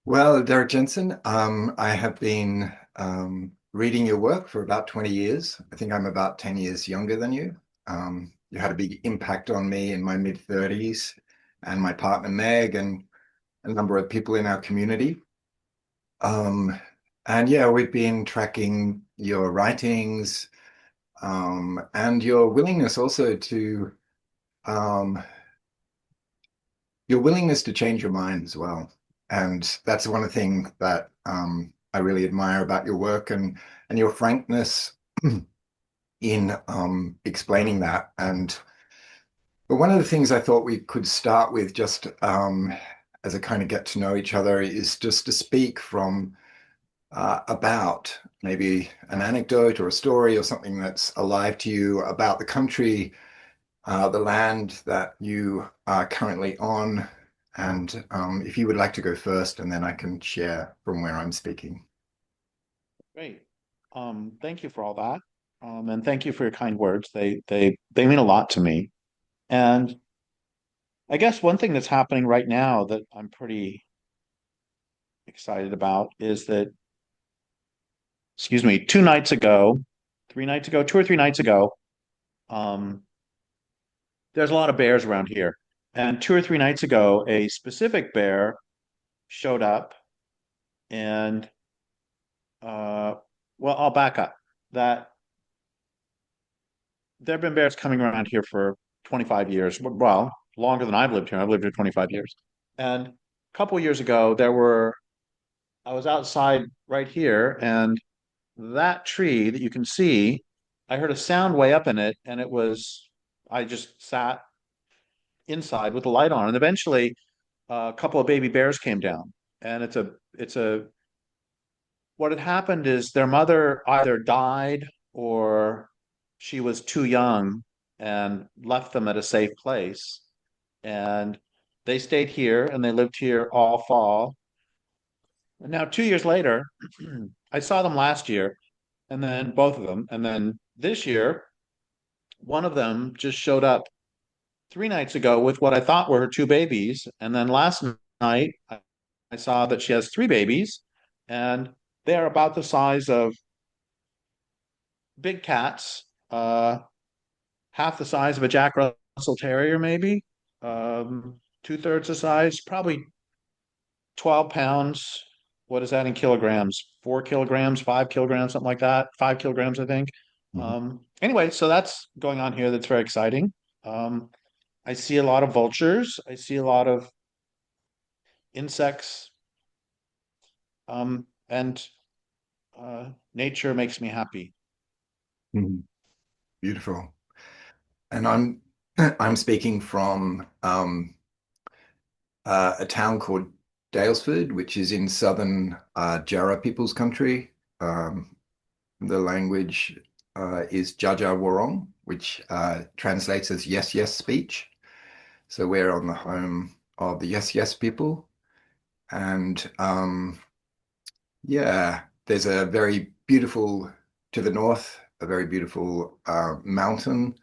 Well, Derrick Jensen, I have been reading your work for about 20 years. I think I'm about 10 years younger than you. You had a big impact on me in my mid 30s and my partner Meg and a number of people in our community. Um, and yeah, we've been tracking your writings and your willingness also to um, your willingness to change your mind as well. And that's one thing that I really admire about your work and your frankness in explaining that. And but one of the things I thought we could start with just as a kind of get to know each other is just to speak from about maybe an anecdote or a story or something that's alive to you about the country, the land that you are currently on. And if you would like to go first, and then I can share from where I'm speaking. Great. Thank you for all that. And thank you for your kind words. They mean a lot to me. And I guess one thing that's happening right now that I'm pretty excited about is that, excuse me, 2 nights ago, 3 nights ago, 2 or 3 nights ago, um, there's a lot of bears around here. And 2 or 3 nights ago, a specific bear showed up and well, I'll back up. That there have been bears coming around here for 25 years. Well, longer than I've lived here. I've lived here 25 years. And a couple years ago, I was outside right here, and that tree that you can see, I heard a sound way up in it, and I just sat inside with the light on. And eventually, a couple of baby bears came down. And what had happened is their mother either died or she was too young and left them at a safe place. And they stayed here and they lived here all fall. And now, 2 years later, I saw them last year, and then both of them. And then this year, one of them just showed up 3 nights ago with what I thought were her two babies. And then last night, I saw that she has three babies, and they're about the size of big cats, half the size of a Jack Russell Terrier, maybe, 2/3 the size, probably 12 pounds. What is that in kilograms? 4 kilograms, 5 kilograms, something like that. 5 kilograms, I think. Mhm. Anyway, so that's going on here. That's very exciting. Um, I see a lot of vultures. I see a lot of insects. And nature makes me happy. Mhm. Beautiful. And I'm speaking from a town called Dalesford, which is in southern Jarrah People's Country. The language is Jaja Wurrung, which translates as yes, yes speech. So we're on the home of the yes, yes people. And yeah, there's a very beautiful, to the north, a very beautiful mountain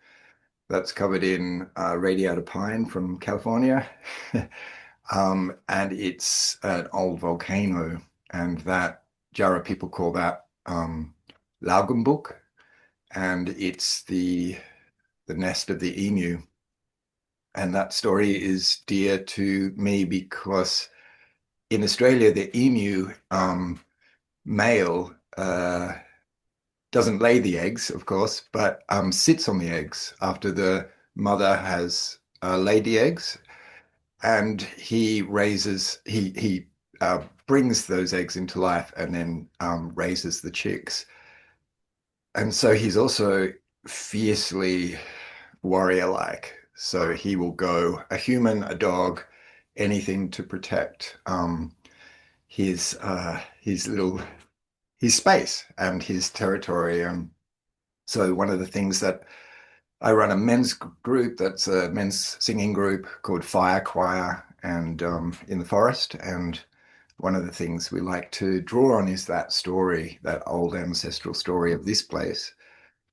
that's covered in radiata pine from California. And it's an old volcano, and that Jarrah people call that Laugenbuch, and it's the nest of the emu. And that story is dear to me because in Australia, the emu male doesn't lay the eggs, of course, but sits on the eggs after the mother has laid the eggs, and he brings those eggs into life and then raises the chicks. And so he's also fiercely warrior-like. So he will go a human, a dog, anything to protect his little his space and his territory. So one of the things that I run a men's group that's a men's singing group called Fire Choir and in the forest. And one of the things we like to draw on is that story, that old ancestral story of this place.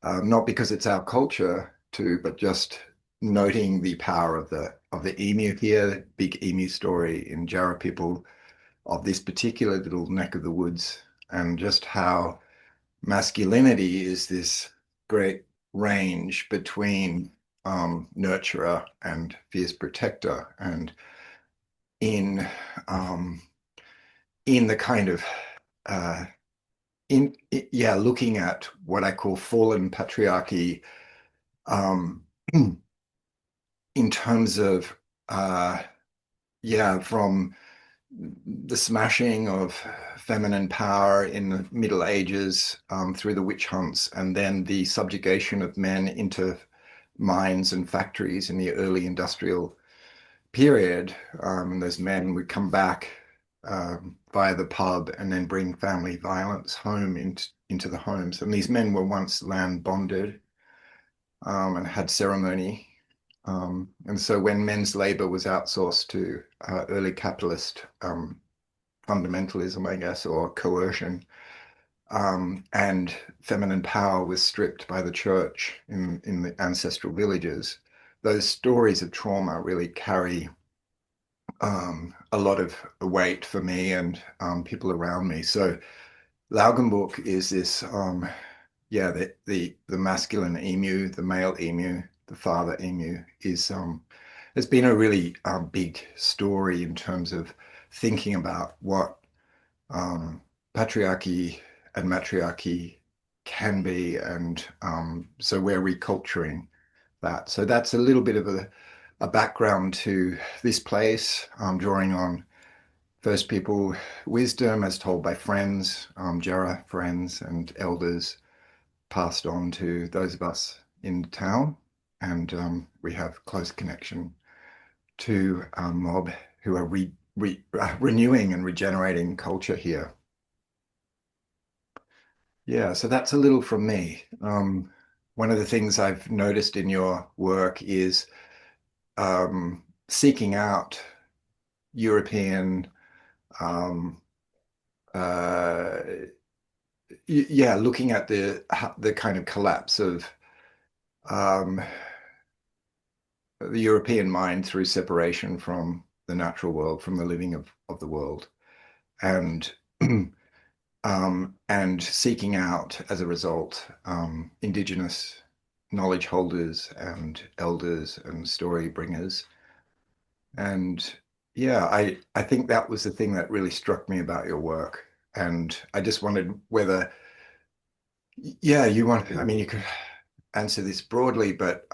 Not because it's our culture to, but just noting the power of the emu here, big emu story in Jarrah people of this particular little neck of the woods, and just how masculinity is this great range between nurturer and fierce protector, and in um, in the kind of uh, yeah, looking at what I call fallen patriarchy, um, in terms of yeah, from the smashing of feminine power in the Middle Ages, through the witch hunts, and then the subjugation of men into mines and factories in the early industrial period. Those men would come back via the pub and then bring family violence home into the homes. And these men were once land bonded, and had ceremony. And so when men's labor was outsourced to early capitalist fundamentalism, I guess, or coercion, and feminine power was stripped by the church in the ancestral villages, those stories of trauma really carry a lot of weight for me and people around me. So Laugenbuch is this, yeah, the masculine emu, the male emu, the father emu is has been a really big story in terms of thinking about what um, patriarchy and matriarchy can be, and so we're reculturing that. So that's a little bit of a background to this place, drawing on First People wisdom as told by friends, Jara friends and elders, passed on to those of us in town. And we have close connection to our mob who are renewing and regenerating culture here. Yeah, so that's a little from me. One of the things I've noticed in your work is seeking out European, um, uh, yeah, looking at the kind of collapse of um, the European mind through separation from the natural world, from the living of the world, and and seeking out as a result Indigenous knowledge holders and elders and story bringers. And yeah, I think that was the thing that really struck me about your work. And I just wondered whether, yeah, you want, I mean, you could answer this broadly, but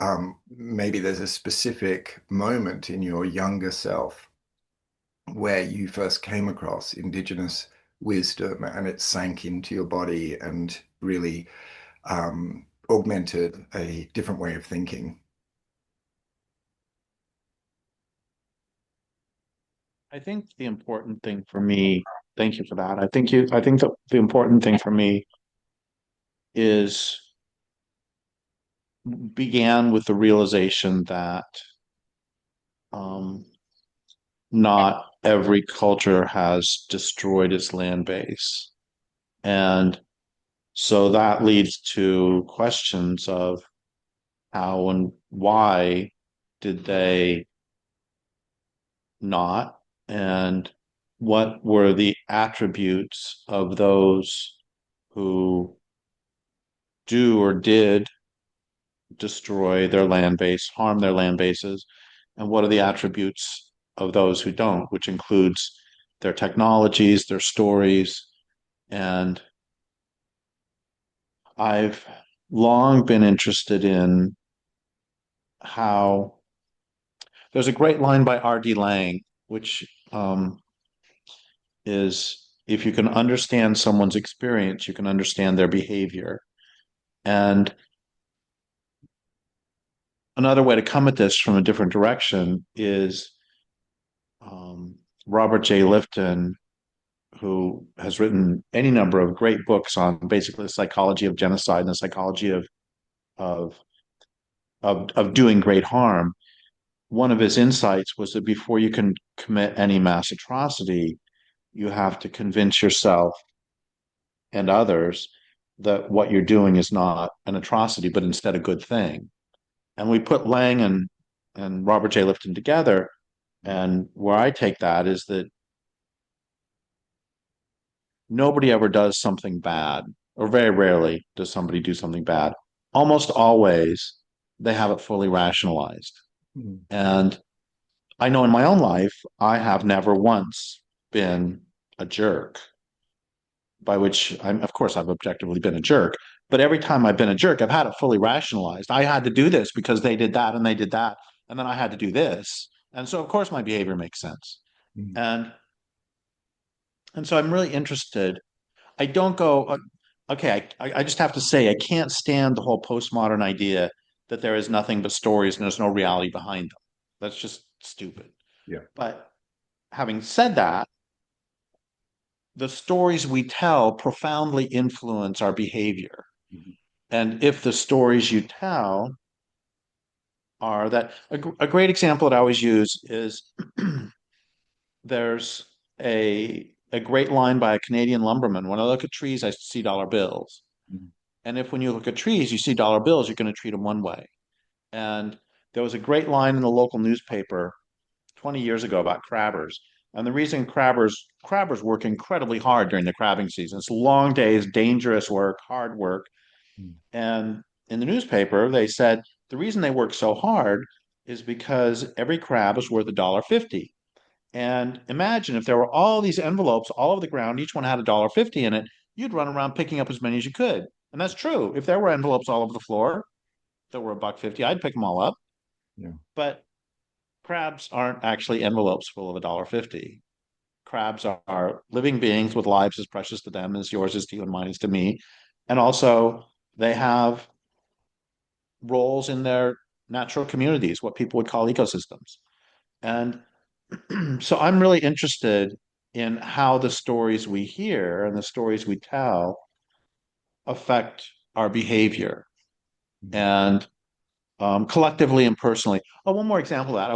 maybe there's a specific moment in your younger self where you first came across Indigenous wisdom and it sank into your body and really augmented a different way of thinking. I think the important thing for me, thank you for that. I think that the important thing for me is began with the realization that um, not every culture has destroyed its land base. And so that leads to questions of how and why did they not, and what were the attributes of those who do or did destroy their land base, harm their land bases, and what are the attributes of those who don't, which includes their technologies, their stories. And I've long been interested in how there's a great line by R.D. Laing, which is if you can understand someone's experience, you can understand their behavior. And another way to come at this from a different direction is Robert J. Lifton, who has written any number of great books on basically the psychology of genocide and the psychology of of doing great harm. One of his insights was that before you can commit any mass atrocity, you have to convince yourself and others that what you're doing is not an atrocity, but instead a good thing. And we put Lang and Robert J. Lifton together. And where I take that is that nobody ever does something bad, or very rarely does somebody do something bad. Almost always they have it fully rationalized. Mm. And I know in my own life, I have never once been a jerk, by which I'm, of course, I've objectively been a jerk. But every time I've been a jerk, I've had it fully rationalized. I had to do this because they did that and they did that. And then I had to do this. And so, of course, my behavior makes sense. Mm. And and so I'm really interested. I don't go, okay, I just have to say, I can't stand the whole postmodern idea that there is nothing but stories and there's no reality behind them. That's just stupid. Yeah. But having said that, the stories we tell profoundly influence our behavior. Mhm. And if the stories you tell are that, a great example that I always use is there's a great line by a Canadian lumberman. When I look at trees, I see dollar bills. Mhm. And if when you look at trees, you see dollar bills, you're going to treat them one way. And there was a great line in the local newspaper 20 years ago about crabbers. And the reason crabbers work incredibly hard during the crabbing season. It's long days, dangerous work, hard work. Mm. And in the newspaper, they said the reason they work so hard is because every crab is worth $1.50. And imagine if there were all these envelopes all over the ground, each one had $1.50 in it, you'd run around picking up as many as you could. And that's true. If there were envelopes all over the floor that were $1.50, I'd pick them all up. Yeah. But crabs aren't actually envelopes full of $1.50. Crabs are living beings with lives as precious to them as yours is to you and mine is to me. And also, they have roles in their natural communities, what people would call ecosystems. And so I'm really interested in how the stories we hear and the stories we tell affect our behavior Mm. and collectively and personally. Oh, one more example of that. I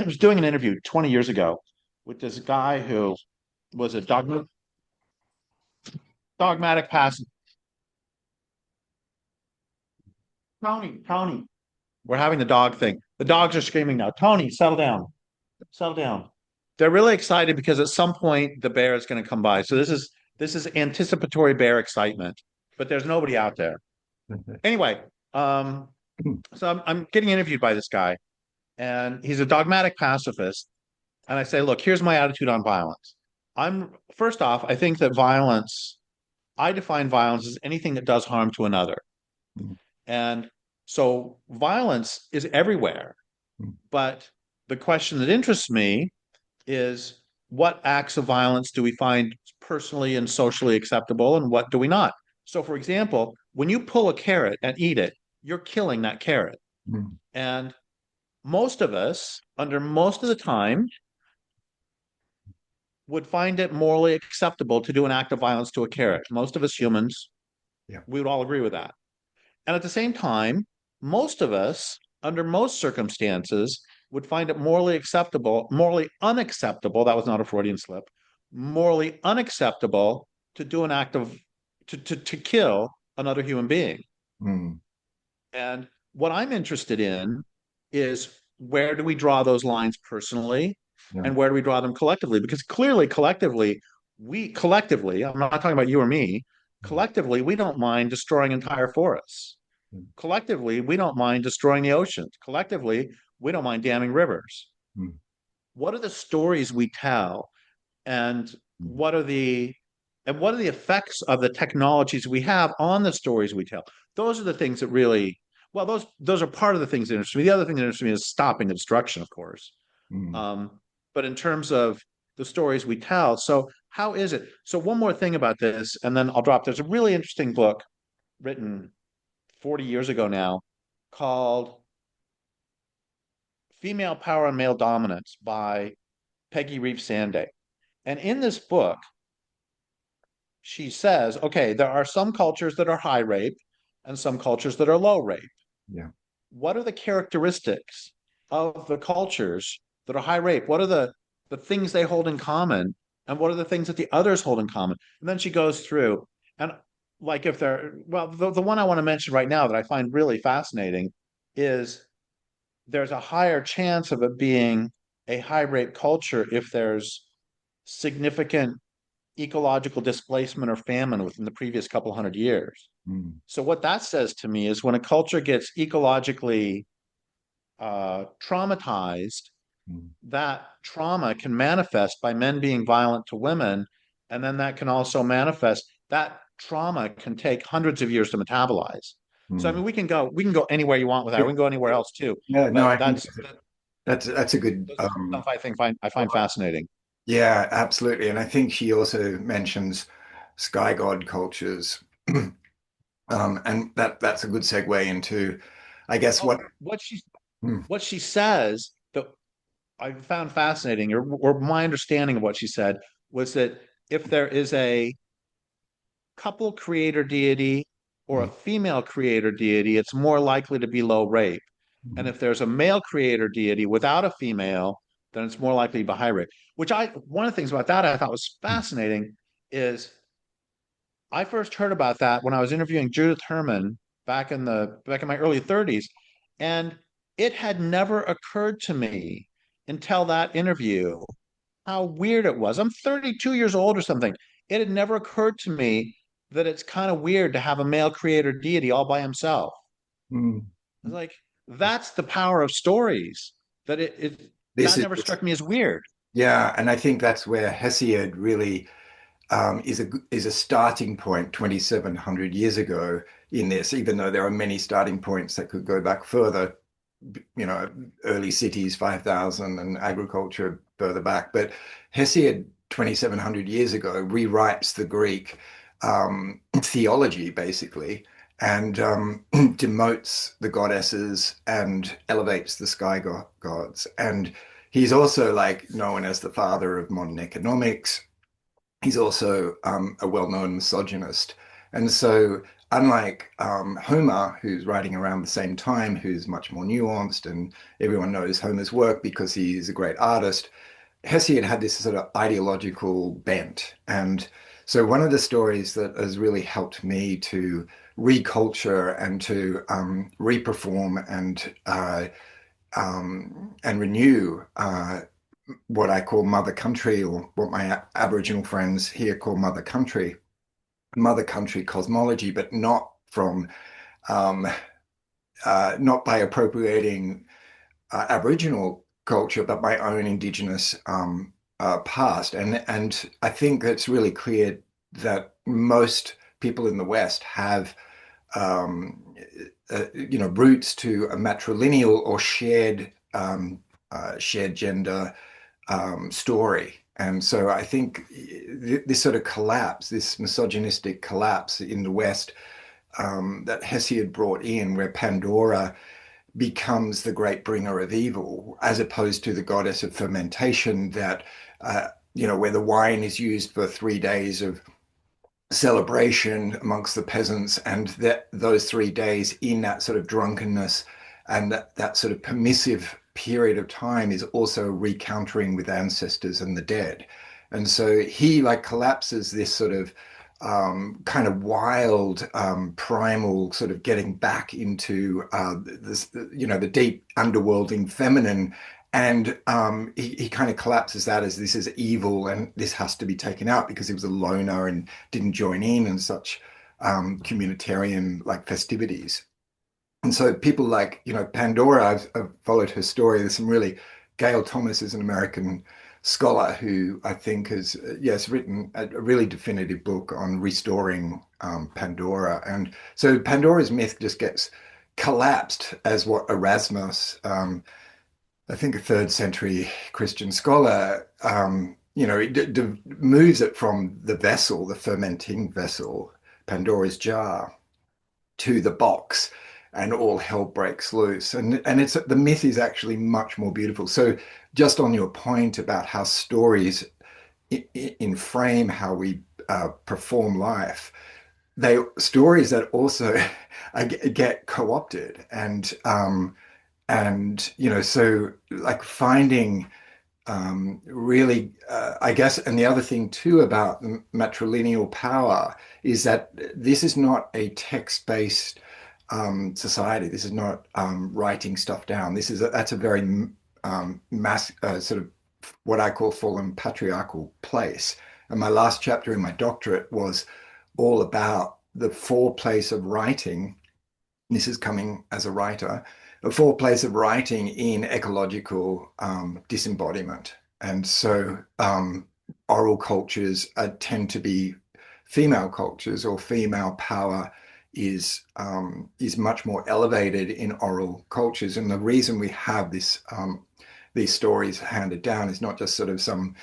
was doing an interview 20 years ago with this guy who was a dogmatic passive. Tony, we're having the dog thing. The dogs are screaming now. Tony, settle down. Settle down. They're really excited because at some point the bear is going to come by. So this is anticipatory bear excitement, but there's nobody out there. Anyway, um, so I'm getting interviewed by this guy, and he's a dogmatic pacifist. And I say, look, here's my attitude on violence. I'm first off, I think that violence, I define violence as anything that does harm to another. Mm. And so violence is everywhere. Mm. But the question that interests me is what acts of violence do we find personally and socially acceptable and what do we not? So, for example, when you pull a carrot and eat it, you're killing that carrot. Mm. And most of us, under most of the time, would find it morally acceptable to do an act of violence to a carrot. Most of us humans, Yeah. we would all agree with that. And at the same time, most of us, under most circumstances, would find it morally acceptable, morally unacceptable. That was not a Freudian slip. Morally unacceptable to do an act of to kill another human being. Mm. And what I'm interested in is where do we draw those lines personally Yeah. and where do we draw them collectively? Because clearly, collectively, I'm not talking about you or me, Mm. collectively, we don't mind destroying entire forests. Mm. Collectively, we don't mind destroying the oceans. Collectively, we don't mind damming rivers. Mm. What are the stories we tell and Mm. what are the what are the effects of the technologies we have on the stories we tell? Those are the things that really, well, those are part of the things that interest me. The other thing that interests me is stopping the destruction, of course. Mm. But in terms of the stories we tell, so how is it? So one more thing about this, and then I'll drop. There's a really interesting book written 40 years ago now called Female Power and Male Dominance by Peggy Reeves Sanday. And in this book, she says, okay, there are some cultures that are high rape and some cultures that are low rape. Yeah. What are the characteristics of the cultures that are high rape? What are the things they hold in common? And what are the things that the others hold in common? And then she goes through and like if they're well, the one I want to mention right now that I find really fascinating is there's a higher chance of it being a high rape culture if there's significant ecological displacement or famine within the previous couple hundred years. mm, So what that says to me is when a culture gets ecologically traumatized, mm, that trauma can manifest by men being violent to women, and then that can also manifest that trauma can take hundreds of years to metabolize. So I mm. mean, we can go anywhere you want with that. We can go anywhere else too. Yeah, no, But I think that's a good that's stuff I find fascinating. yeah, absolutely. And I think she also mentions sky god cultures. And that's a good segue into, I guess, what. Oh, Hmm, what she says that I found fascinating, or my understanding of what she said was that if there is a couple creator deity or a hmm, female creator deity, it's more likely to be low rape. And hmm, if there's a male creator deity without a female, then it's more likely to be high rape. Which one of the things about that I thought was hmm, fascinating is I first heard about that when I was interviewing Judith Herman back in my early 30s. And it had never occurred to me until that interview how weird it was. I'm 32 years old or something. It had never occurred to me that it's kind of weird to have a male creator deity all by himself. hmm. I was like, that's the power of stories. This That is never struck me as weird. yeah, and I think that's where Hesiod really is a starting point 2,700 years ago in this, even though there are many starting points that could go back further, early cities 5,000 and agriculture further back. But Hesiod 2,700 years ago rewrites the Greek theology basically and demotes the goddesses and elevates the sky gods. And he's also like known as the father of modern economics. He's also a well-known misogynist. And so, unlike Homer, who's writing around the same time, who's much more nuanced, and everyone knows Homer's work because he's a great artist, Hesiod had this sort of ideological bent. And so, one of the stories that has really helped me to reculture and to reperform and renew what I call mother country, or what my Aboriginal friends here call mother country cosmology, but not from um, not by appropriating Aboriginal culture, but my own Indigenous past. And I think it's really clear that most people in the West have roots to a matrilineal or shared gender story. And so I think this sort of collapse, this misogynistic collapse in the West that Hesiod brought in, where Pandora becomes the great bringer of evil, as opposed to the goddess of fermentation that, where the wine is used for 3 days of celebration amongst the peasants, and that those 3 days in that sort of drunkenness and that sort of permissive period of time is also recountering with ancestors and the dead. And so he like collapses this sort of kind of wild primal sort of getting back into this, the deep underworlding feminine. And he kind of collapses that as this is evil and this has to be taken out because he was a loner and didn't join in and such communitarian like festivities. And so people like, Pandora, I've followed her story. There's some really, Gail Thomas is an American scholar who I think has, yes, written a really definitive book on restoring Pandora. And so Pandora's myth just gets collapsed as what Erasmus, I think a third century Christian scholar, it moves it from the vessel, the fermenting vessel, Pandora's jar, to the box, and all hell breaks loose. And it's the myth is actually much more beautiful. So just on your point about how stories in frame how we perform life, they stories that also get co-opted and so like finding really, I guess, and the other thing too about matrilineal power is that this is not a text-based society. This is not writing stuff down. That's a very mass sort of what I call fallen patriarchal place. And my last chapter in my doctorate was all about the four plays of writing. This is coming as a writer, the four plays of writing in ecological disembodiment. And so oral cultures tend to be female cultures, or female power is much more elevated in oral cultures. And the reason we have these stories handed down is not just sort of some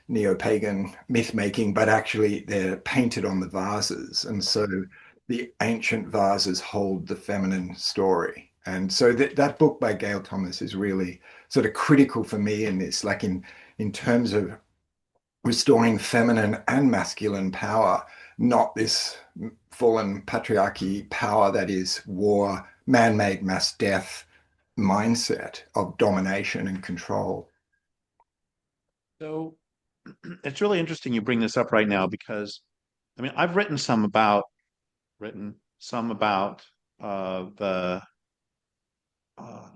neo-pagan myth making, but actually they're painted on the vases. And so the ancient vases hold the feminine story. And so that book by Gail Thomas is really sort of critical for me in this, like in terms of restoring feminine and masculine power, not this fallen patriarchy power that is war, man-made mass death mindset of domination and control. So it's really interesting you bring this up right now because I mean I've written some about the uh,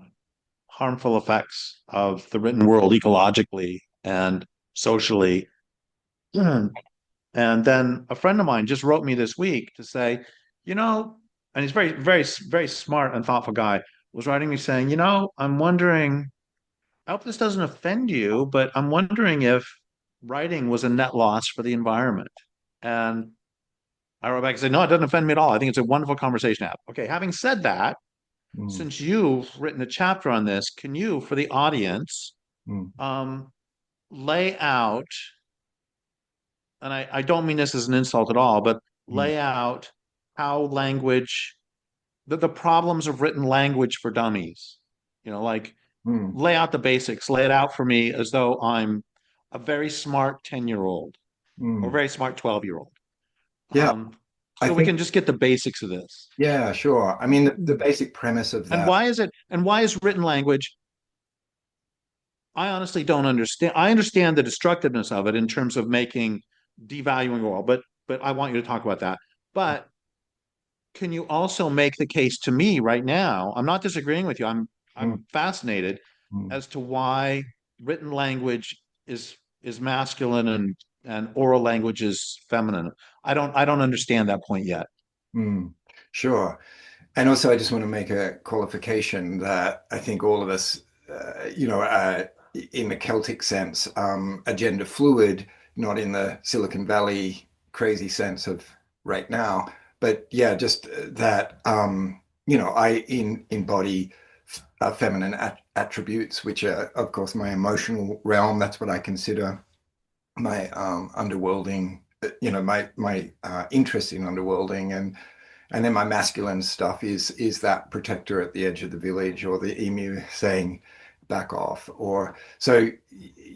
harmful effects of the written world ecologically and socially. And then a friend of mine just wrote me this week to say, you know, and he's very, very, very smart and thoughtful guy, was writing me saying, I'm wondering, I hope this doesn't offend you, but I'm wondering if writing was a net loss for the environment. And I wrote back and said, no, it doesn't offend me at all. I think it's a wonderful conversation to have. Okay, having said that, Mm, since you've written a chapter on this, can you, for the audience, mm, um, lay out, and I don't mean this as an insult at all, but mm, lay out how language, the problems of written language for dummies, like mm, lay out the basics, lay it out for me as though I'm a very smart 10-year-old or mm. very smart 12-year-old. Yeah, I So we think, can just get the basics of this. yeah, sure. I mean, the basic premise of And that. why is written language? I honestly don't understand. I understand the destructiveness of it in terms of making devaluing oil, but I want you to talk about that. But can you also make the case to me right now? I'm not disagreeing with you. Mm, I'm fascinated mm, as to why written language is masculine and oral language is feminine. I don't understand that point yet. mm. Sure. And also, I just want to make a qualification that I think all of us, in the Celtic sense, are gender fluid, not in the Silicon Valley crazy sense of right now. But yeah, just that, I embody feminine attributes, which are, of course, my emotional realm. That's what I consider my underworlding, my interest in underworlding, and then my masculine stuff is that protector at the edge of the village, or the emu saying back off. Or so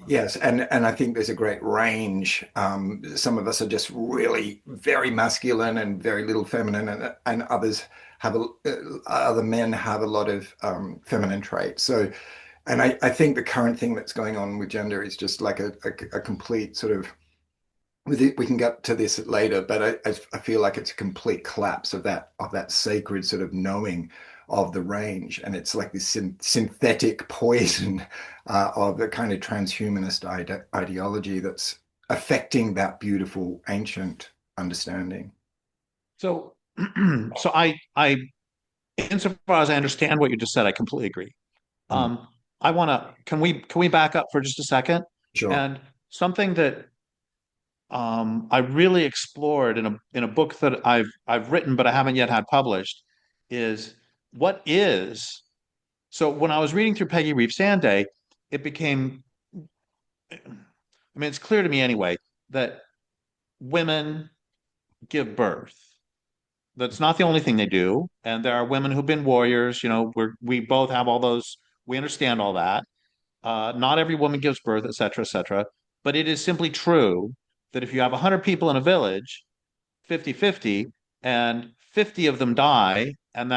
yes, and I think there's a great range. Some of us are just really very masculine and very little feminine, and others have other men have a lot of feminine traits. So, and I think the current thing that's going on with gender is just like a complete sort of, we can get to this later, but I feel like it's a complete collapse of that sacred sort of knowing of the range, and it's like this synthetic poison of the kind of transhumanist ideology that's affecting that beautiful ancient understanding. So so I insofar as I understand what you just said, I completely agree. Mm, I want to can we back up for just a second? sure. And something that I really explored in a book that I've written but I haven't yet had published is what is so when I was reading through Peggy Reeves Sanday, it became I mean it's clear to me anyway that women give birth. That's not the only thing they do, and there are women who've been warriors. We both have all those. We understand all that. Not every woman gives birth, et cetera, et cetera. But it is simply true that if you have 100 people in a village, 50-50, and 50 of them die, and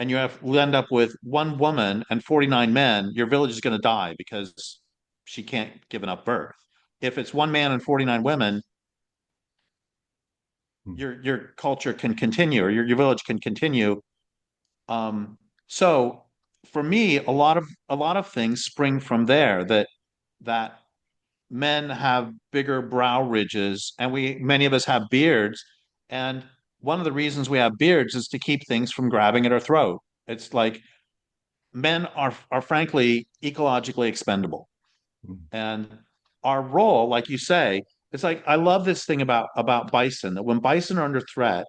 you end up with one woman and 49 men, your village is going to die because she can't give enough birth. If it's one man and 49 women, Mm, your culture can continue, or your village can continue. So for me, a lot of things spring from there that men have bigger brow ridges, and we many of us have beards. And one of the reasons we have beards is to keep things from grabbing at our throat. It's like men are frankly ecologically expendable. mm, And our role, like you say, it's like I love this thing about bison, that when bison are under threat,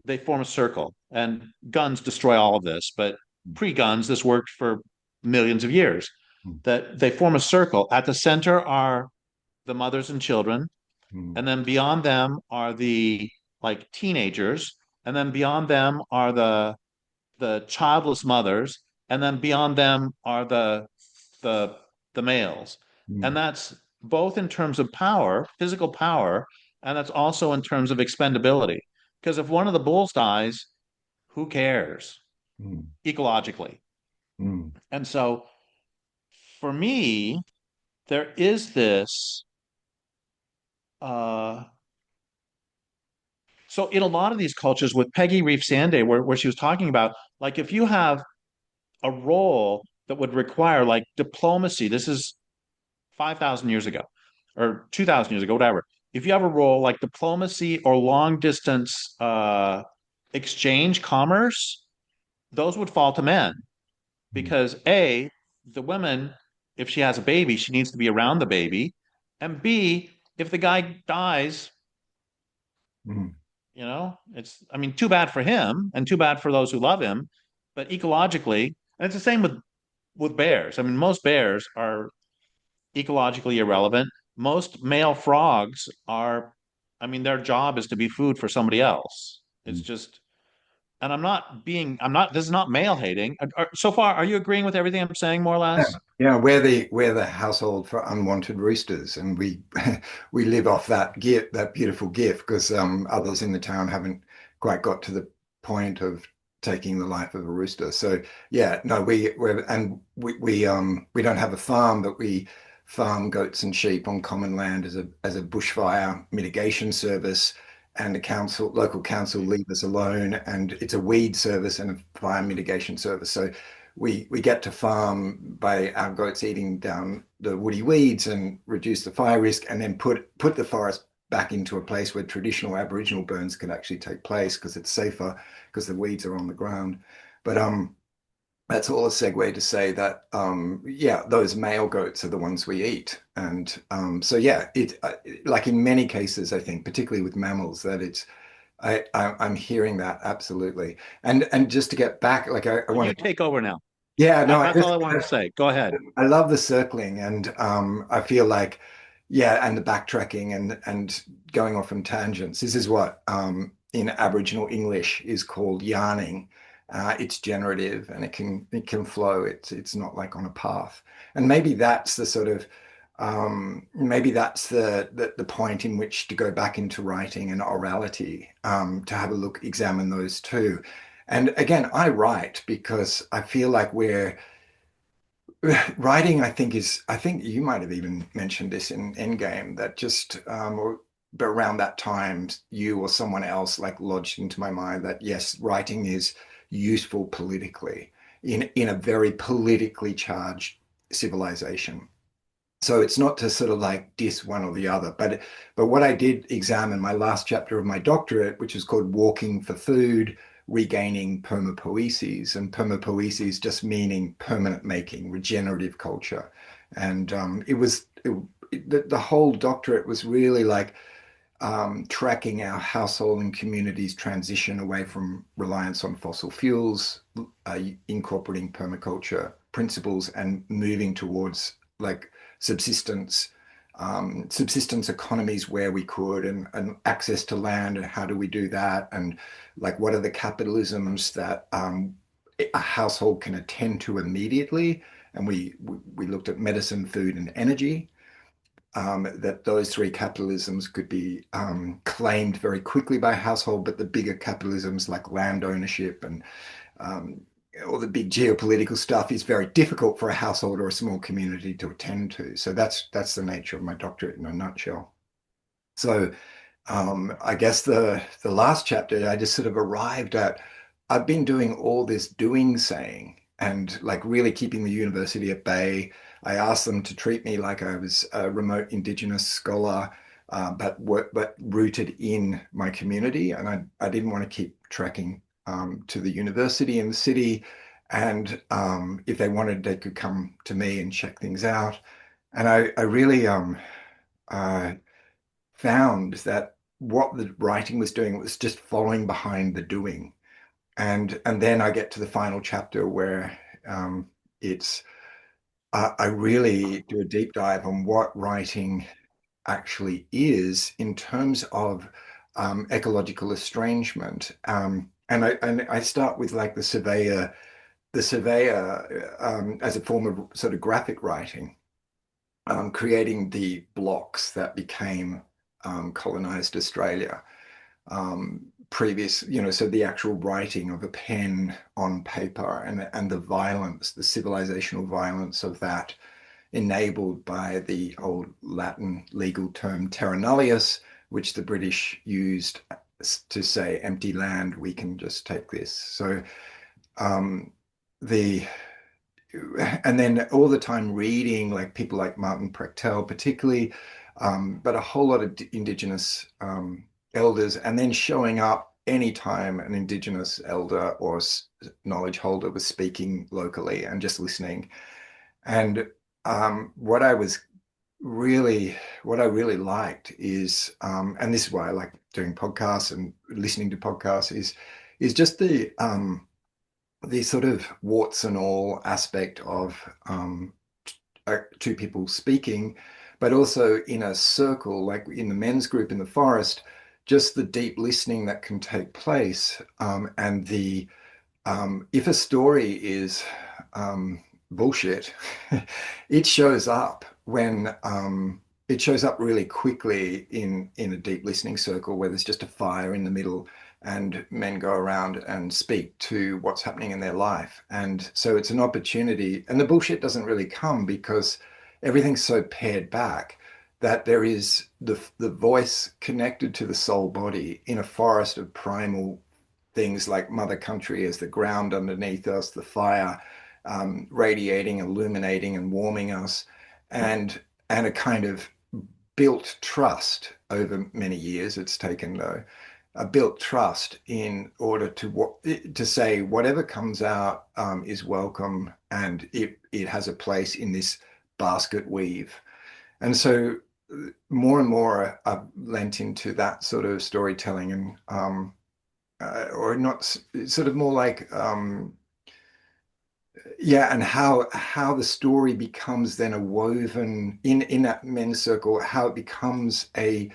they form a circle, and guns destroy all of this. But pre-guns, this worked for millions of years. mm, That they form a circle. At the center are the mothers and children, mm, and then beyond them are the like teenagers, and then beyond them are the childless mothers, and then beyond them are the the males. And mm, that's both in terms of power, physical power, and that's also in terms of expendability. Because if one of the bulls dies, who cares mm, ecologically? mm, And so for me, there is this uh so in a lot of these cultures with Peggy Reef Sanday, where she was talking about, like if you have a role that would require like diplomacy, this is 5,000 years ago or 2,000 years ago, whatever. If you have a role like diplomacy or long distance exchange commerce, those would fall to men mm, because A, the woman, if she has a baby, she needs to be around the baby. And B, if the guy dies, mm, it's, I mean, too bad for him and too bad for those who love him. But ecologically, and it's the same with bears. I mean, most bears are ecologically irrelevant. Most male frogs are, I mean, their job is to be food for somebody else. It's mm. just, and I'm not, this is not male hating. So far, are you agreeing with everything I'm saying, more or Yeah, less? yeah, we're the household for unwanted roosters, and we we live off that gift, that beautiful gift, because others in the town haven't quite got to the point of taking the life of a rooster. So yeah, no, we don't have a farm, but we farm goats and sheep on common land as a bushfire mitigation service, and the local council leave us alone, and it's a weed service and a fire mitigation service. So we get to farm by our goats eating down the woody weeds and reduce the fire risk, and then put the forest back into a place where traditional Aboriginal burns can actually take place because it's safer because the weeds are on the ground. But that's all a segue to say that yeah, those male goats are the ones we eat, and so yeah, it like in many cases, I think, particularly with mammals, that it's I'm hearing that absolutely. And just to get back, like I Well, want you to, take over now. yeah, no, That's all I wanted to say. Go ahead. I love the circling, and I feel like, yeah, and the backtracking and going off on tangents. This is what in Aboriginal English is called yarning. It's generative and it can flow. It's not like on a path. And maybe that's the sort of maybe that's the point in which to go back into writing and orality, to have a look, examine those two. And again, I write because I feel like we're writing, I think you might have even mentioned this in Endgame, that just or but around that time you or someone else like lodged into my mind that yes, writing is useful politically in a very politically charged civilization. So it's not to sort of like diss one or the other, but what I did examine, my last chapter of my doctorate, which is called Walking for Food, Regaining Permapoiesis, and permapoiesis just meaning permanent making, regenerative culture. And the whole doctorate was really like tracking our household and communities transition away from reliance on fossil fuels, incorporating permaculture principles, and moving towards like subsistence, subsistence economies where we could, and access to land, and how do we do that, and like what are the capitalisms that a household can attend to immediately. And we looked at medicine, food, and energy, that those three capitalisms could be claimed very quickly by a household, but the bigger capitalisms like land ownership and um, all the big geopolitical stuff is very difficult for a household or a small community to attend to. So that's the nature of my doctorate in a nutshell. So I guess the last chapter, I just sort of arrived at. I've been doing all this doing saying and like really keeping the university at bay, I asked them to treat me like I was a remote Indigenous scholar, but rooted in my community. And I didn't want to keep trekking to the university in the city. And if they wanted, they could come to me and check things out. And I really uh, found that what the writing was doing was just following behind the doing. And then I get to the final chapter where it's I really do a deep dive on what writing actually is in terms of ecological estrangement. And I start with like the surveyor as a form of sort of graphic writing, creating the blocks that became colonized Australia. Previous, so the actual writing of a pen on paper and the violence, the civilizational violence of that, enabled by the old Latin legal term terra nullius, which the British used to say empty land, we can just take this. So um, the and then all the time reading like people like Martin Prechtel, particularly, but a whole lot of Indigenous elders, and then showing up anytime an Indigenous elder or knowledge holder was speaking locally and just listening. And what I was really, what I really liked is, and this is why I like doing podcasts and listening to podcasts, is just the sort of warts and all aspect of two people speaking, but also in a circle, like in the men's group in the forest, just the deep listening that can take place, and the if a story is bullshit, it shows up when it shows up really quickly in a deep listening circle where there's just a fire in the middle and men go around and speak to what's happening in their life. And so it's an opportunity, and the bullshit doesn't really come because everything's so pared back that there is the voice connected to the soul body in a forest of primal things like Mother Country as the ground underneath us, the fire radiating, illuminating, and warming us, and a kind of built trust over many years. It's taken though a built trust in order to say whatever comes out is welcome and it has a place in this basket weave. And so more and more I've lent into that sort of storytelling and or not sort of more like yeah, and how the story becomes then a woven in that men's circle, how it becomes a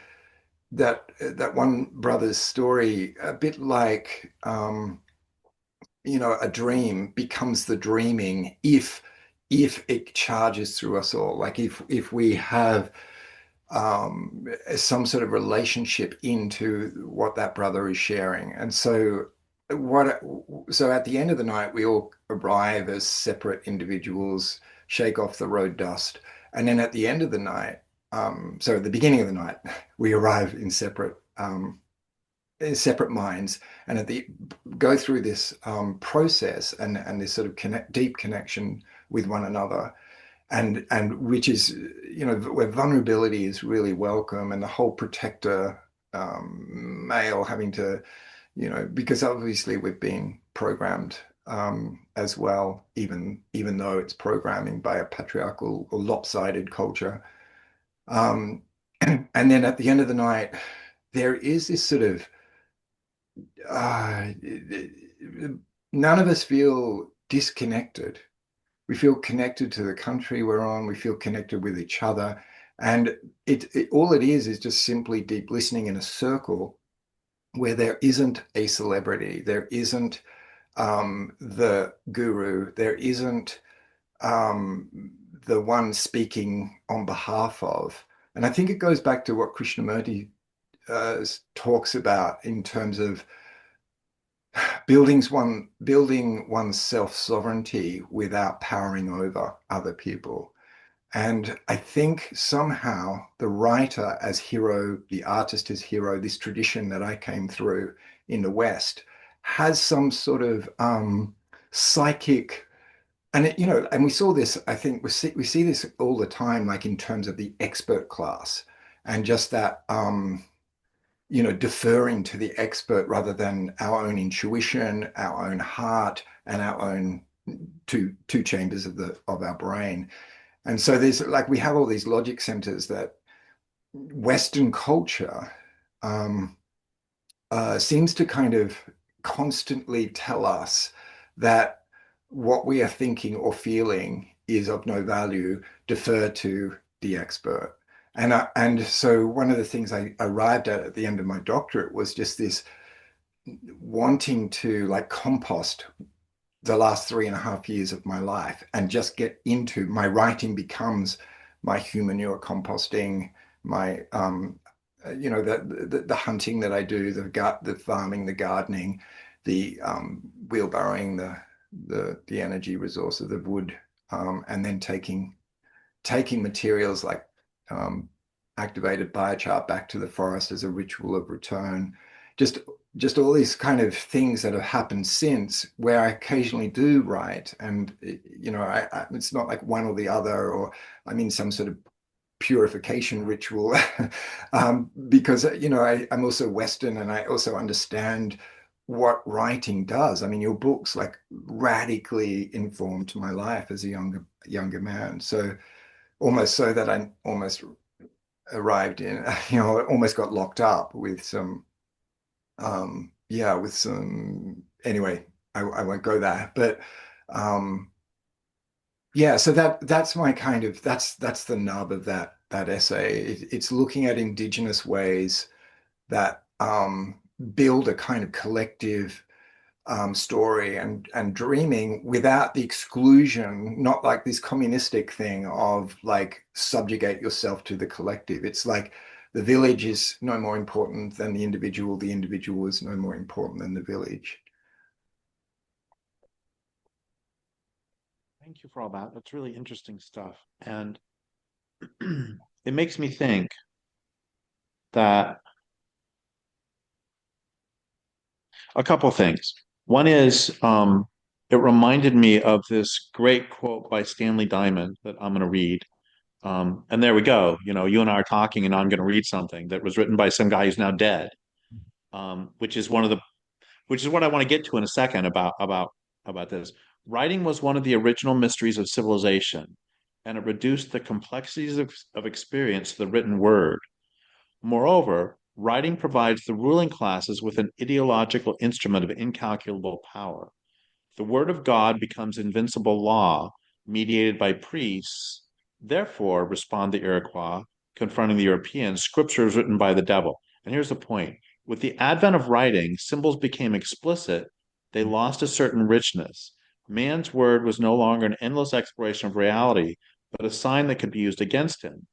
that one brother's story, a bit like a dream becomes the dreaming if it charges through us all, like if we have some sort of relationship into what that brother is sharing. And what so at the end of the night, we all arrive as separate individuals, shake off the road dust, and then at the end of the night, so at the beginning of the night, we arrive in separate minds, and at the go through this process and this sort of deep connection with one another, and which is where vulnerability is really welcome, and the whole protector male having to because obviously we've been programmed as well, even though it's programming by a patriarchal or lopsided culture. um, and then at the end of the night there is this sort of uh, none of us feel disconnected. We feel connected to the country we're on. We feel connected with each other. And all it is just simply deep listening in a circle where there isn't a celebrity, there isn't the guru, there isn't the one speaking on behalf of. And I think it goes back to what Krishnamurti talks about in terms of building one's self-sovereignty without powering over other people. And I think somehow the writer as hero, the artist as hero, this tradition that I came through in the West has some sort of psychic And and we saw this, I think we see this all the time, like in terms of the expert class and just that deferring to the expert rather than our own intuition, our own heart, and our own two chambers of our brain. And so there's like we have all these logic centers that Western culture um, seems to kind of constantly tell us that what we are thinking or feeling is of no value, defer to the expert. And so one of the things I arrived at the end of my doctorate was just this wanting to like compost the last 3.5 years of my life and just get into my writing becomes my humanure composting, my the hunting that I do, the farming, the gardening, the wheelbarrowing, the energy resources, the wood, and then taking materials like um, activated biochar back to the forest as a ritual of return. Just just all these kind of things that have happened since where I occasionally do write and it's not like one or the other or I'm in some sort of purification ritual because I'm also Western and I also understand what writing does. I mean, your books like radically informed my life as a younger man. So almost so that I almost arrived in, almost got locked up with some, yeah, with some, anyway, I won't go there, but, yeah, so that's my kind of, that's the nub of that essay. It's looking at Indigenous ways that, build a kind of collective story and dreaming without the exclusion, not like this communistic thing of like subjugate yourself to the collective. It's like the village is no more important than the individual is no more important than the village. Thank you for all that. That's really interesting stuff. And it makes me think that a couple things. One is it reminded me of this great quote by Stanley Diamond that I'm going to read. And there we go. You know, you and I are talking, and I'm going to read something that was written by some guy who's now dead, which is which is what I want to get to in a second about this. Writing was one of the original mysteries of civilization, and it reduced the complexities of experience to the written word. Moreover, writing provides the ruling classes with an ideological instrument of incalculable power. The word of God becomes invincible law, mediated by priests. Therefore, respond the Iroquois, confronting the Europeans, scripture is written by the devil. And here's the point. With the advent of writing, symbols became explicit. They lost a certain richness. Man's word was no longer an endless exploration of reality, but a sign that could be used against him.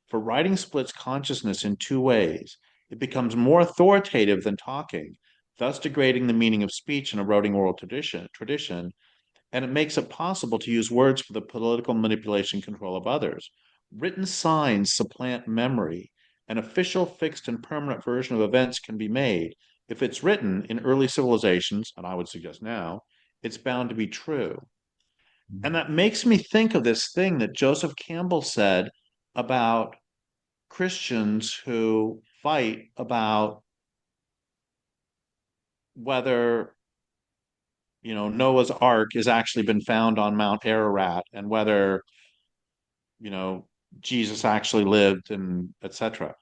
For writing splits consciousness in two ways. It becomes more authoritative than talking, thus degrading the meaning of speech and eroding oral tradition, and it makes it possible to use words for the political manipulation control of others. Written signs supplant memory. An official, fixed, and permanent version of events can be made. If it's written in early civilizations, and I would suggest now, it's bound to be true. And that makes me think of this thing that Joseph Campbell said about Christians who fight about whether, Noah's Ark has actually been found on Mount Ararat and whether, you know, Jesus actually lived and etc.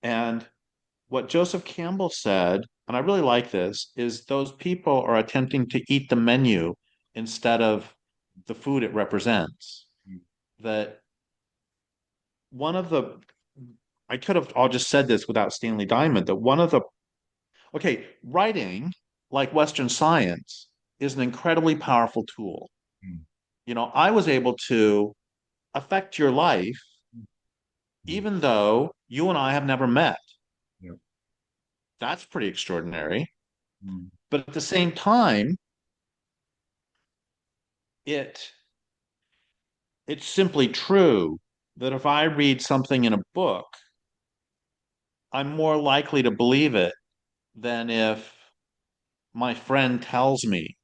And what Joseph Campbell said, and I really like this, is those people are attempting to eat the menu instead of the food it represents. That one of the, I could have all just said this without Stanley Diamond, that one of the okay, writing, like Western science, is an incredibly powerful tool. I was able to affect your life, even though you and I have never met. Yep. That's pretty extraordinary. Mm. But at the same time, it it's simply true that if I read something in a book, I'm more likely to believe it than if my friend tells me.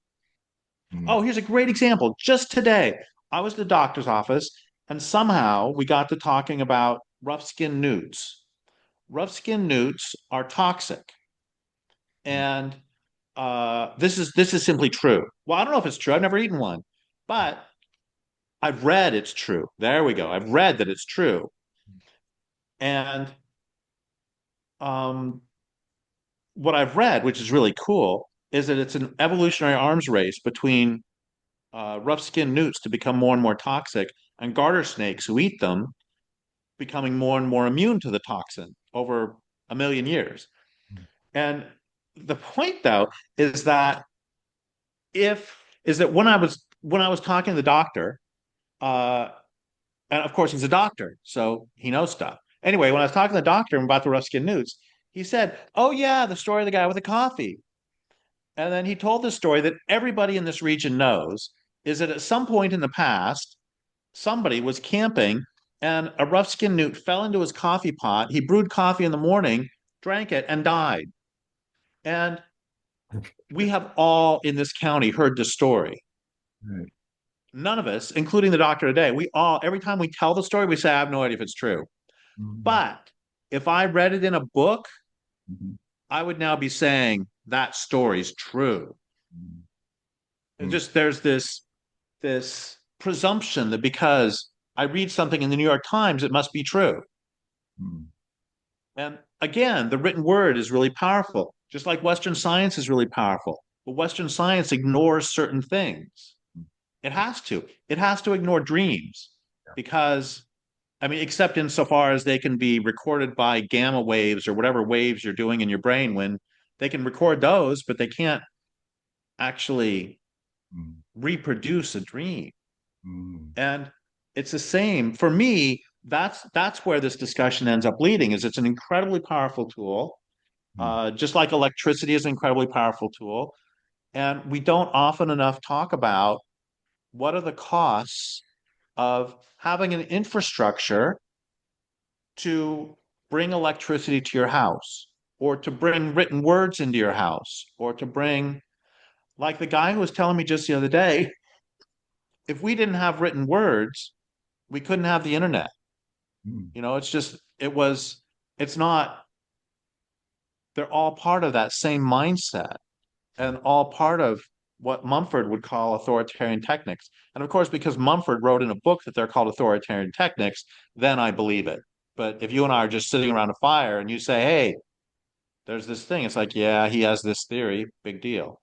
mm, Oh, here's a great example. Just today, I was at the doctor's office and somehow we got to talking about rough skin newts. Rough skin newts are toxic. And this is simply true. Well, I don't know if it's true. I've never eaten one, but I've read it's true. There we go. I've read that it's true. And um, what I've read, which is really cool, is that it's an evolutionary arms race between rough skinned newts to become more and more toxic, and garter snakes who eat them becoming more and more immune to the toxin over a million years. And the point, though, is that if is that when I was talking to the doctor, uh, and of course he's a doctor, so he knows stuff. Anyway, when I was talking to the doctor about the rough skinned newts, he said, "Oh yeah, the story of the guy with the coffee." And then he told the story that everybody in this region knows is that at some point in the past, somebody was camping and a rough skinned newt fell into his coffee pot. He brewed coffee in the morning, drank it, and died. And we have all in this county heard the story. right, None of us, including the doctor today, we all, every time we tell the story, we say, I have no idea if it's true. mm, But if I read it in a book, mhm, I would now be saying that story's true. mm, It mm, just there's this presumption that because I read something in the New York Times, it must be true. mm, And again, the written word is really powerful, just like Western science is really powerful. But Western science ignores certain things. mm. It has to. It has to ignore dreams Yeah. because, I mean, except insofar as they can be recorded by gamma waves or whatever waves you're doing in your brain when they can record those, but they can't actually Mm, reproduce a dream. mm, And it's the same for me. That's where this discussion ends up leading. Is it's an incredibly powerful tool, mm, just like electricity is an incredibly powerful tool, and we don't often enough talk about what are the costs of having an infrastructure to bring electricity to your house, or to bring written words into your house, or to bring, like the guy who was telling me just the other day, if we didn't have written words, we couldn't have the internet. mm. It's just, it's not, they're all part of that same mindset and all part of what Mumford would call authoritarian techniques. And of course, because Mumford wrote in a book that they're called authoritarian techniques, then I believe it. But if you and I are just sitting around a fire and you say, hey, there's this thing, it's like, yeah, he has this theory, big deal.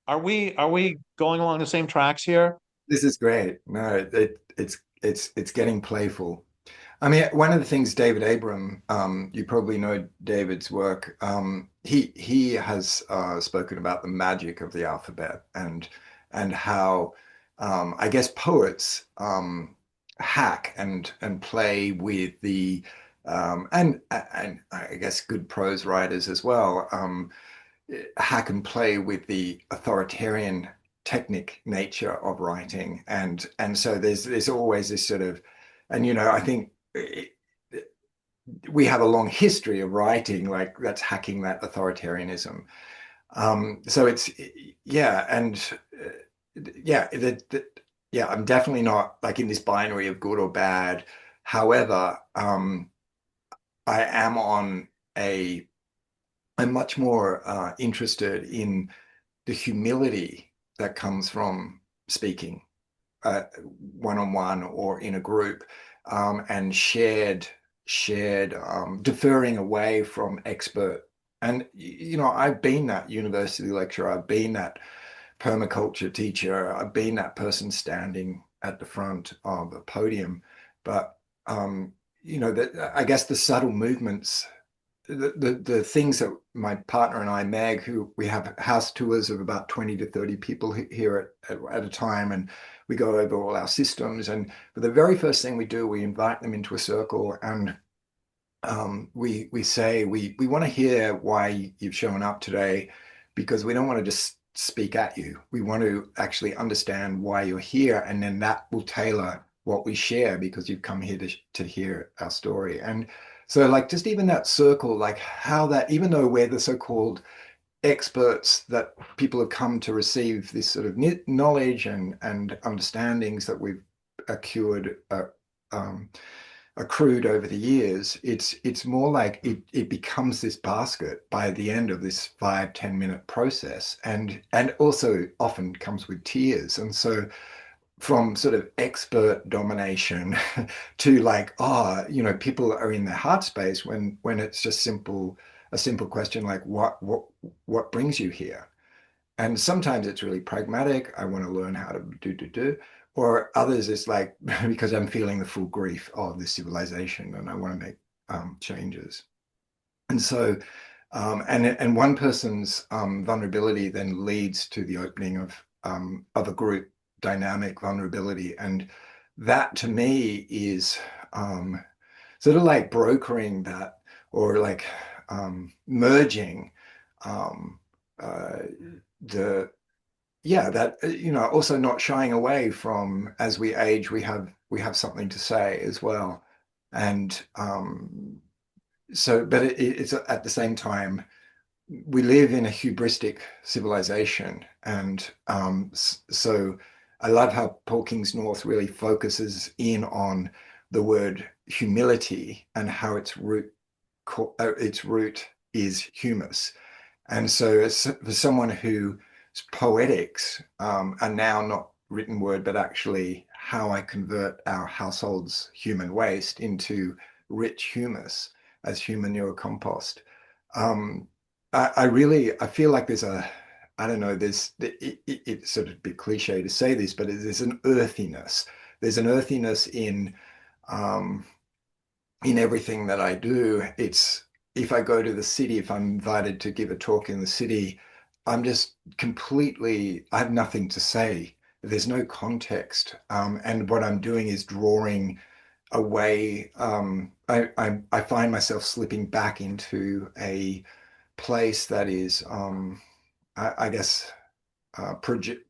Are we going along the same tracks here? This is great. No, it's getting playful. I mean, one of the things David Abram, you probably know David's work. He has spoken about the magic of the alphabet and how I guess poets hack and play with the and I guess good prose writers as well hack and play with the authoritarian technic nature of writing and so there's always this sort of and I think we have a long history of writing like that's hacking that authoritarianism. So it's yeah, and yeah, yeah, I'm definitely not like in this binary of good or bad. However, I am on a I'm much more interested in the humility that comes from speaking one on one or in a group and shared deferring away from expert. And I've been that university lecturer, I've been that permaculture teacher, I've been that person standing at the front of a podium, but I guess the subtle movements the things that my partner and I, Meg, who we have house tours of about 20 to 30 people here at a time, and we go over all our systems. And but the very first thing we do, we invite them into a circle and we say we want to hear why you've shown up today because we don't want to just speak at you. We want to actually understand why you're here, and then that will tailor what we share because you've come here to hear our story. And so, like, just even that circle, like how that, even though we're the so-called experts that people have come to receive this sort of knowledge and understandings that we've accrued um, accrued over the years. It's more like it becomes this basket by the end of this 5-10 minute process, and also often comes with tears. And so from sort of expert domination to like, oh, people are in their heart space when it's just a simple question like, what brings you here? And sometimes it's really pragmatic. I want to learn how to do. Or others, it's like, because I'm feeling the full grief of this civilization and I want to make changes. And so, and one person's vulnerability then leads to the opening of a group dynamic vulnerability. And that to me is sort of like brokering that, or like merging um, uh, the yeah, that also not shying away from, as we age, we have something to say as well. And so but it's at the same time, we live in a hubristic civilization. And so I love how Paul King's North really focuses in on the word humility and how its root is humus. And so, for someone whose poetics are now not written word, but actually how I convert our household's human waste into rich humus as human neurocompost, um, I feel like I don't know, it's sort of a bit cliche to say this, but there's an earthiness. There's an earthiness um, in everything that I do. It's If I go to the city, if I'm invited to give a talk in the city, I'm just completely, I have nothing to say. There's no context. And what I'm doing is drawing away. I find myself slipping back into a place that is, I guess,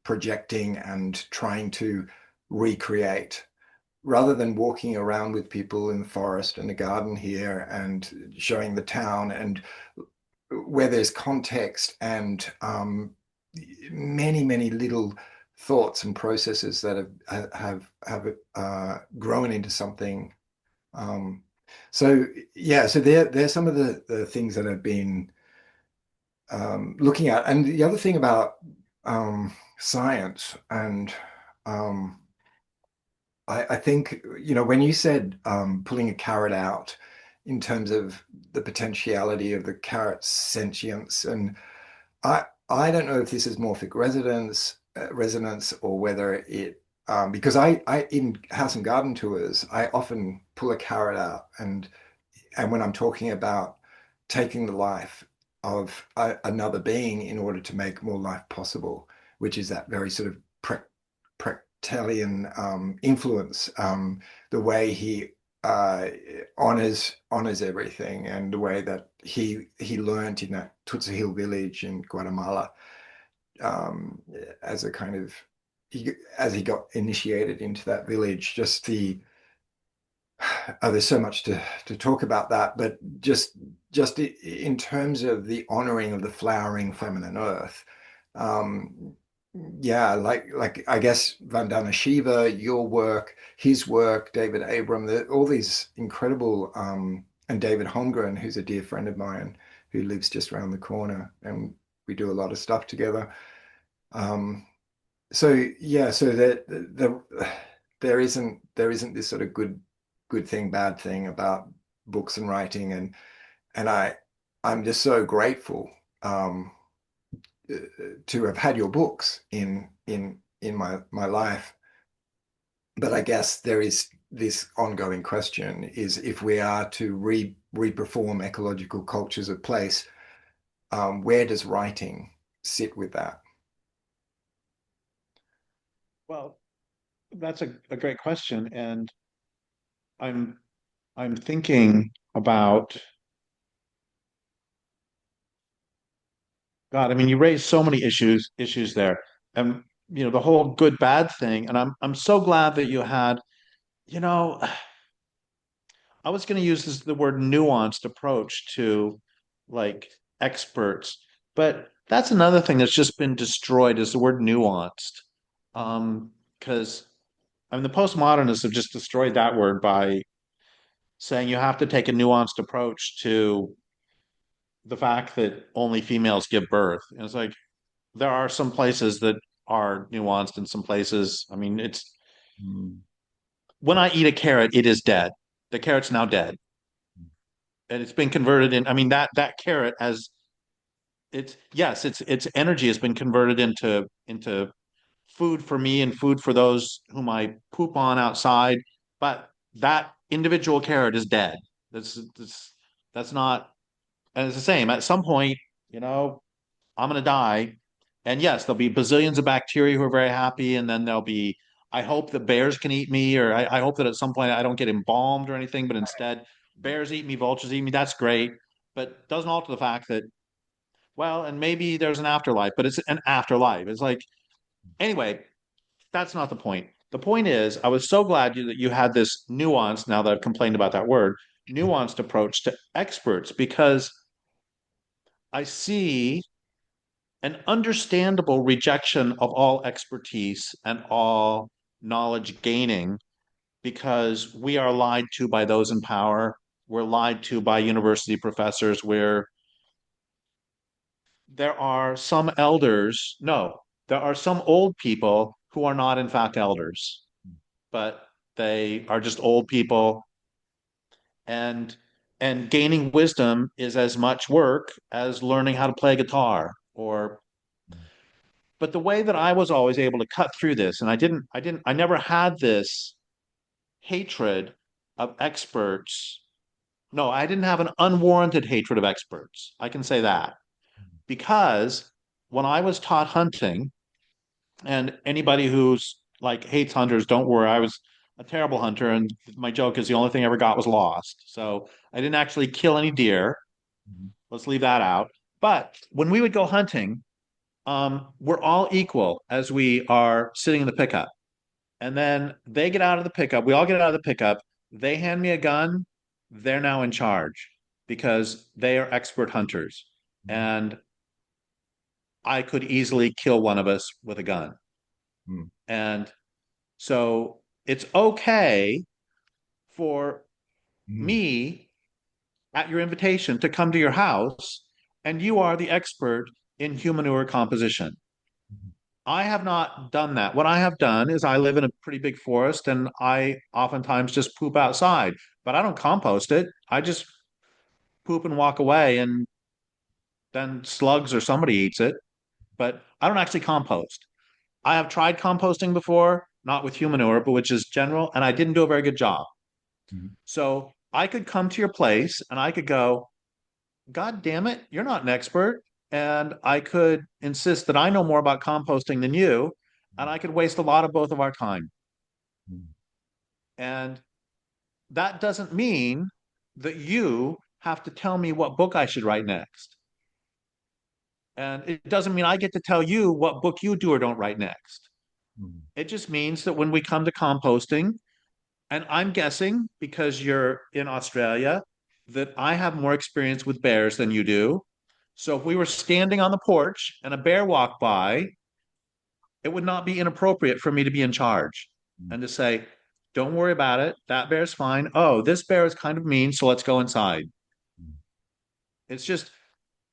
projecting and trying to recreate, rather than walking around with people in the forest and the garden here and showing the town, and where there's context and many little thoughts and processes that have grown into something. Um, so yeah, so there's some of the things that I've been looking at. And the other thing about science, and um, I think, when you said pulling a carrot out in terms of the potentiality of the carrot's sentience, and I don't know if this is morphic resonance, or whether because I in house and garden tours, I often pull a carrot out, and when I'm talking about taking the life of another being in order to make more life possible, which is that very sort of Italian influence, the way he uh, honors everything, and the way that he learned in that Tutsi Hill village in Guatemala, um, as a kind of as he got initiated into that village. Just there's so much to talk about that, but just in terms of the honoring of the flowering feminine earth. Um, yeah, like I guess Vandana Shiva, your work, his work, David Abram, all these incredible, and David Holmgren, who's a dear friend of mine who lives just around the corner, and we do a lot of stuff together. Um, so yeah, so that there isn't this sort of good thing, bad thing about books and writing, and I'm just so grateful um, to have had your books in my life. But I guess there is this ongoing question: is if we are to reperform ecological cultures of place, where does writing sit with that? Well, that's a great question. And I'm I'm thinking about God. I mean, you raised so many issues there. And the whole good bad thing. And I'm so glad that you had, you know, I was going to use the word nuanced approach to like experts, but that's another thing that's just been destroyed is the word nuanced. Because I mean the postmodernists have just destroyed that word by saying you have to take a nuanced approach to the fact that only females give birth. And it's like there are some places that are nuanced and some places, I mean, it's Mm. when I eat a carrot, it is dead. The carrot's now dead. And it's been converted in, I mean, that carrot has it's yes, its energy has been converted into food for me and food for those whom I poop on outside. But that individual carrot is dead. That's not, and it's the same. At some point, you know, I'm gonna die. And yes, there'll be bazillions of bacteria who are very happy, and then there'll be, I hope that bears can eat me, or I hope that at some point I don't get embalmed or anything, but instead bears eat me, vultures eat me. That's great. But doesn't alter the fact that, well, and maybe there's an afterlife, but it's an afterlife. It's like, anyway, that's not the point. The point is, I was so glad that you had this nuance, now that I've complained about that word, nuanced approach to experts, because I see an understandable rejection of all expertise and all knowledge gaining because we are lied to by those in power. We're lied to by university professors where there are some elders, no, there are some old people who are not, in fact, elders, but they are just old people. And gaining wisdom is as much work as learning how to play guitar or but the way that I was always able to cut through this, and I never had this hatred of experts. No, I didn't have an unwarranted hatred of experts. I can say that because when I was taught hunting, and anybody who's like hates hunters, don't worry, I was a terrible hunter, and my joke is the only thing I ever got was lost. So I didn't actually kill any deer. Mhm. Let's leave that out. But when we would go hunting, we're all equal as we are sitting in the pickup. And then they get out of the pickup. We all get out of the pickup. They hand me a gun. They're now in charge because they are expert hunters. And I could easily kill one of us with a gun. Mm. And so it's okay for Mm. me at your invitation to come to your house and you are the expert in human manure composition. I have not done that. What I have done is I live in a pretty big forest and I oftentimes just poop outside, but I don't compost it. I just poop and walk away and then slugs or somebody eats it, but I don't actually compost. I have tried composting before, not with human manure, but which is general, and I didn't do a very good job. Mm. So I could come to your place and I could go, God damn it, you're not an expert. And I could insist that I know more about composting than you, and I could waste a lot of both of our time. Mm. And that doesn't mean that you have to tell me what book I should write next. And it doesn't mean I get to tell you what book you do or don't write next. Mm. It just means that when we come to composting, and I'm guessing because you're in Australia, that I have more experience with bears than you do. So if we were standing on the porch and a bear walked by, it would not be inappropriate for me to be in charge Mm. and to say, don't worry about it. That bear's fine. Oh, this bear is kind of mean. So let's go inside. Mm. It's just,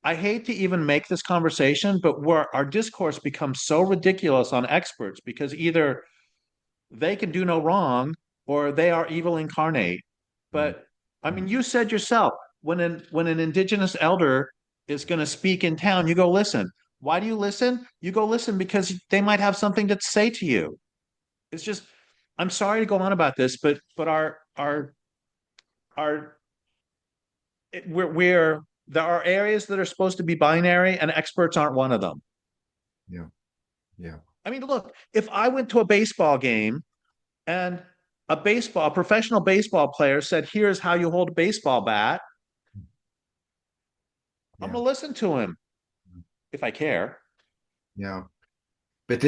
I hate to even make this conversation, but where our discourse becomes so ridiculous on experts because either they can do no wrong or they are evil incarnate. Mm. But I mean, you said yourself, when an indigenous elder is going to speak in town, you go listen. Why do you listen? You go listen because they might have something to say to you. It's just, I'm sorry to go on about this, but our we're there are areas that are supposed to be binary, and experts aren't one of them. Yeah. Yeah. I mean, look, if I went to a baseball game and a professional baseball player said, "Here's how you hold a baseball bat," I'm Yeah. gonna listen to him if I care. Yeah. But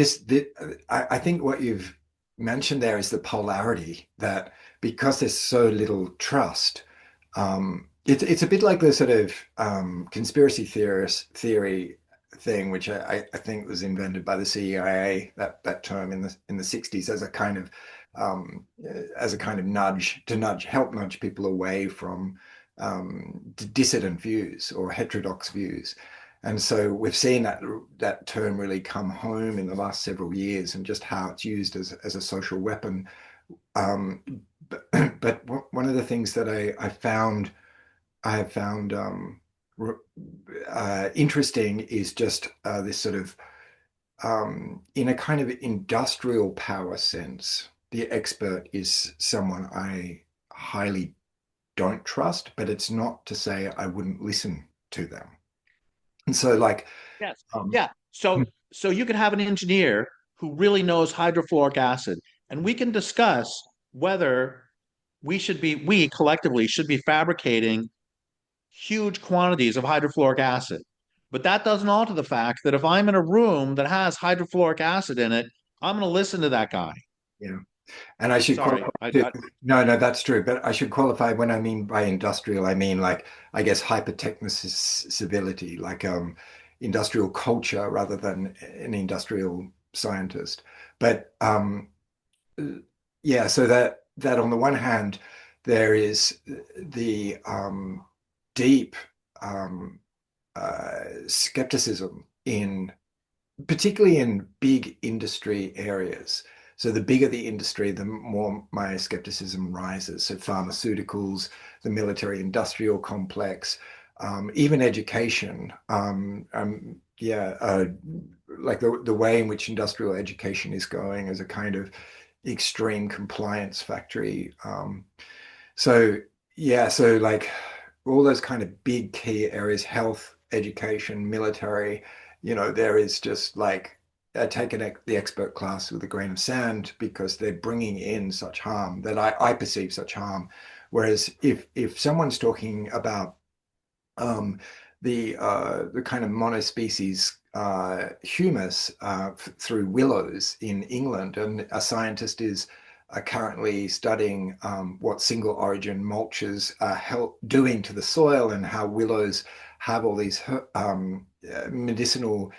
I think what you've mentioned there is the polarity that because there's so little trust, it's a bit like the sort of conspiracy theorist theory thing, which I think was invented by the CIA, that term in the 60s as a kind of nudge to help nudge people away from dissident views or heterodox views. And so we've seen that term really come home in the last several years, and just how it's used as a social weapon. Um, but one of the things that I have found interesting is just this sort of in a kind of industrial power sense, the expert is someone I highly don't trust, but it's not to say I wouldn't listen to them. And so, like, Yes. um, Yeah. So you could have an engineer who really knows hydrofluoric acid, and we can discuss whether we collectively should be fabricating huge quantities of hydrofluoric acid. But that doesn't alter the fact that if I'm in a room that has hydrofluoric acid in it, I'm going to listen to that guy. you know, and I should qualify. Sorry, No, no, that's true. But I should qualify when I mean by industrial, I mean like I guess hypertechnicis civility, like industrial culture rather than an industrial scientist. But yeah, so that on the one hand, there is the deep um, skepticism in particularly in big industry areas. So the bigger the industry, the more my skepticism rises. So pharmaceuticals, the military industrial complex, even education. Yeah, like the way in which industrial education is going as a kind of extreme compliance factory. So yeah, so like all those kind of big key areas, health, education, military, there is just like take the expert class with a grain of sand because they're bringing in such harm that I perceive such harm. Whereas if someone's talking about um, the kind of monospecies humus through willows in England, and a scientist is currently studying what single origin mulches are doing to the soil and how willows have all these medicinal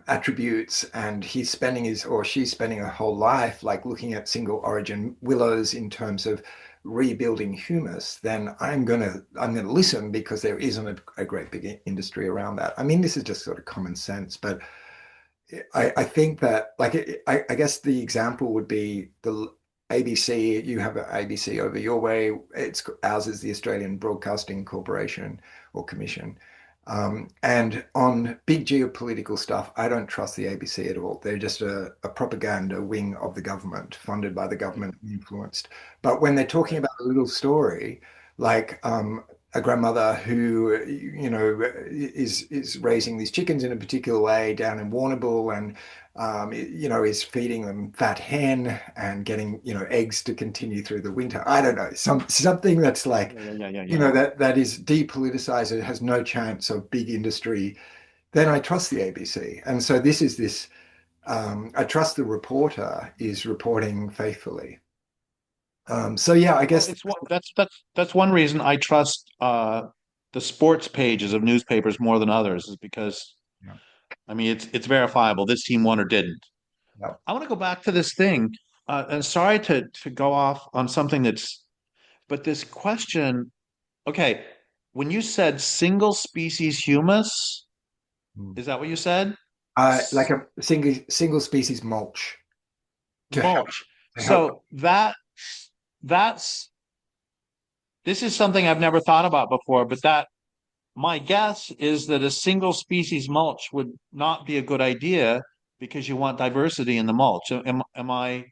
attributes, and he's spending his or she's spending a whole life like looking at single origin willows in terms of rebuilding humus, then I'm gonna listen because there isn't a great big industry around that. I mean, this is just sort of common sense, but I think that like I guess the example would be the ABC. You have an ABC over your way. It's ours is the Australian Broadcasting Corporation or Commission. And on big geopolitical stuff, I don't trust the ABC at all. They're just a propaganda wing of the government, funded by the government, influenced. But when they're talking about a little story, like a grandmother who, is raising these chickens in a particular way down in Warrnambool, and is feeding them fat hen and getting, eggs to continue through the winter. I don't know, something that's like yeah. that is depoliticized. It has no chance of big industry. Then I trust the ABC, and so this. I trust the reporter is reporting faithfully. So yeah, I Well, guess that's one reason I trust the sports pages of newspapers more than others is because yeah, I mean it's verifiable. This team won or didn't. yeah. I want to go back to this thing. And sorry to go off on something but this question. Okay, when you said single species humus, Mm. is that what you said? Like a single species mulch to help Mulch. to help. So that's this is something I've never thought about before, but that my guess is that a single species mulch would not be a good idea because you want diversity in the mulch. Am I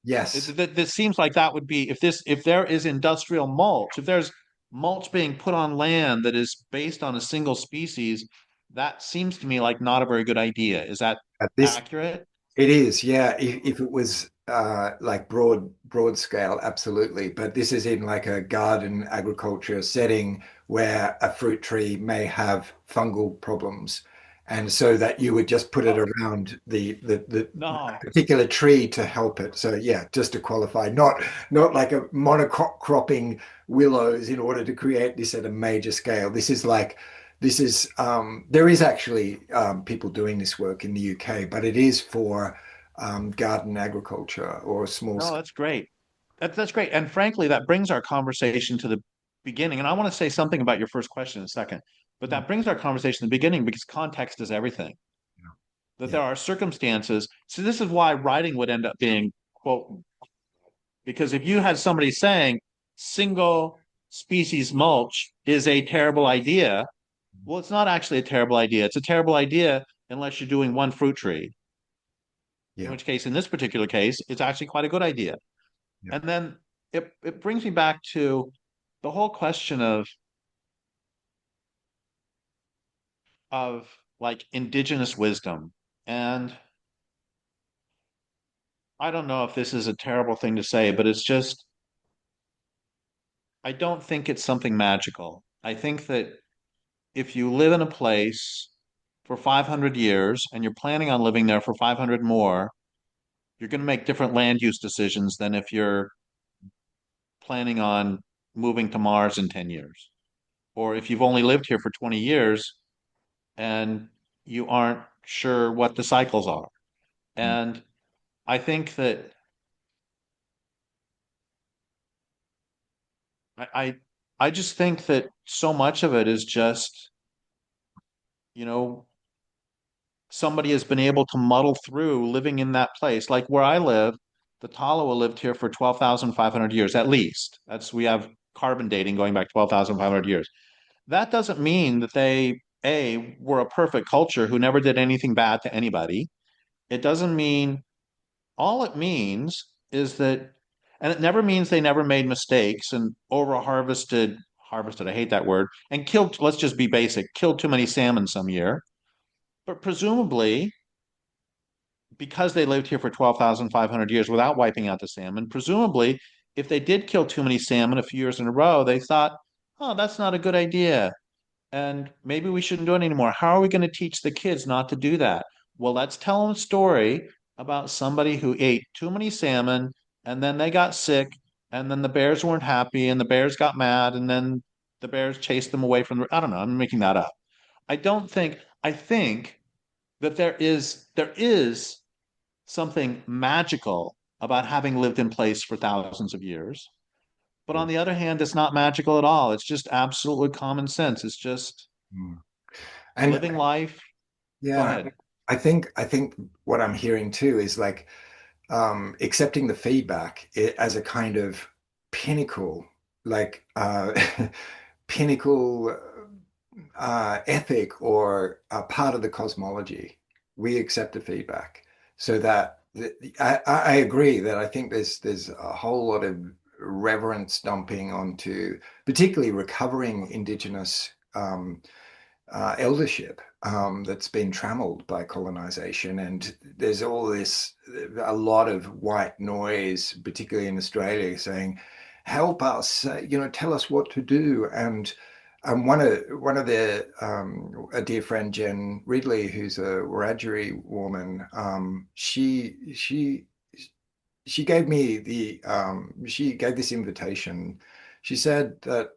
Yes, this seems like that would be if there is industrial mulch, if there's mulch being put on land that is based on a single species, that seems to me like not a very good idea. Is that at this accurate? it is, yeah. If it was like broad scale, absolutely. But this is in like a garden agriculture setting where a fruit tree may have fungal problems, and so that you would just put it Oh, around the no. particular tree to help it. So yeah, just to qualify, not like a monocropping willows in order to create this at a major scale. This is like this is there is actually people doing this work in the UK, but it is for garden agriculture or small No, scale. that's great. That's great. And frankly, that brings our conversation to the beginning. And I want to say something about your first question in a second, but Mm, that brings our conversation to the beginning because context is everything. That yeah, there are circumstances. So this is why writing would end up being, quote, because if you had somebody saying single species mulch is a terrible idea, well, it's not actually a terrible idea. It's a terrible idea unless you're doing one fruit tree, in yeah, which case, in this particular case, it's actually quite a good idea. yeah, And then it brings me back to the whole question of like indigenous wisdom. And I don't know if this is a terrible thing to say, but it's just I don't think it's something magical. I think that if you live in a place for 500 years and you're planning on living there for 500 more, you're going to make different land use decisions than if you're planning on moving to Mars in 10 years. Or if you've only lived here for 20 years and you aren't sure what the cycles are. mm, And I think that I, I I just think that so much of it is just, you know, somebody has been able to muddle through living in that place. Like where I live, the Talawa lived here for 12,500 years at least. That's we have carbon dating going back 12,500 years. That doesn't mean that they were a perfect culture who never did anything bad to anybody. It doesn't mean all it means is that, and it never means they never made mistakes and over harvested, I hate that word, and killed, let's just be basic, killed too many salmon some year. But presumably, because they lived here for 12,500 years without wiping out the salmon, presumably, if they did kill too many salmon a few years in a row, they thought, oh, that's not a good idea. And maybe we shouldn't do it anymore. How are we going to teach the kids not to do that? Well, let's tell them a story about somebody who ate too many salmon and then they got sick and then the bears weren't happy and the bears got mad and then the bears chased them away from the, I don't know, I'm making that up. I think that there is something magical about having lived in place for thousands of years. But yeah. on the other hand, it's not magical at all. It's just absolutely common sense. It's just Mm. And living life. Go yeah, ahead. I think what I'm hearing too is like accepting the feedback as a kind of pinnacle, like pinnacle ethic or a part of the cosmology. We accept the feedback, so that I agree that I think there's a whole lot of reverence dumping onto, particularly recovering Indigenous eldership that's been trammeled by colonization. And there's all this, a lot of white noise, particularly in Australia, saying, help us, tell us what to do. And one of the a dear friend, Jen Ridley, who's a Wiradjuri woman, she gave me she gave this invitation. She said that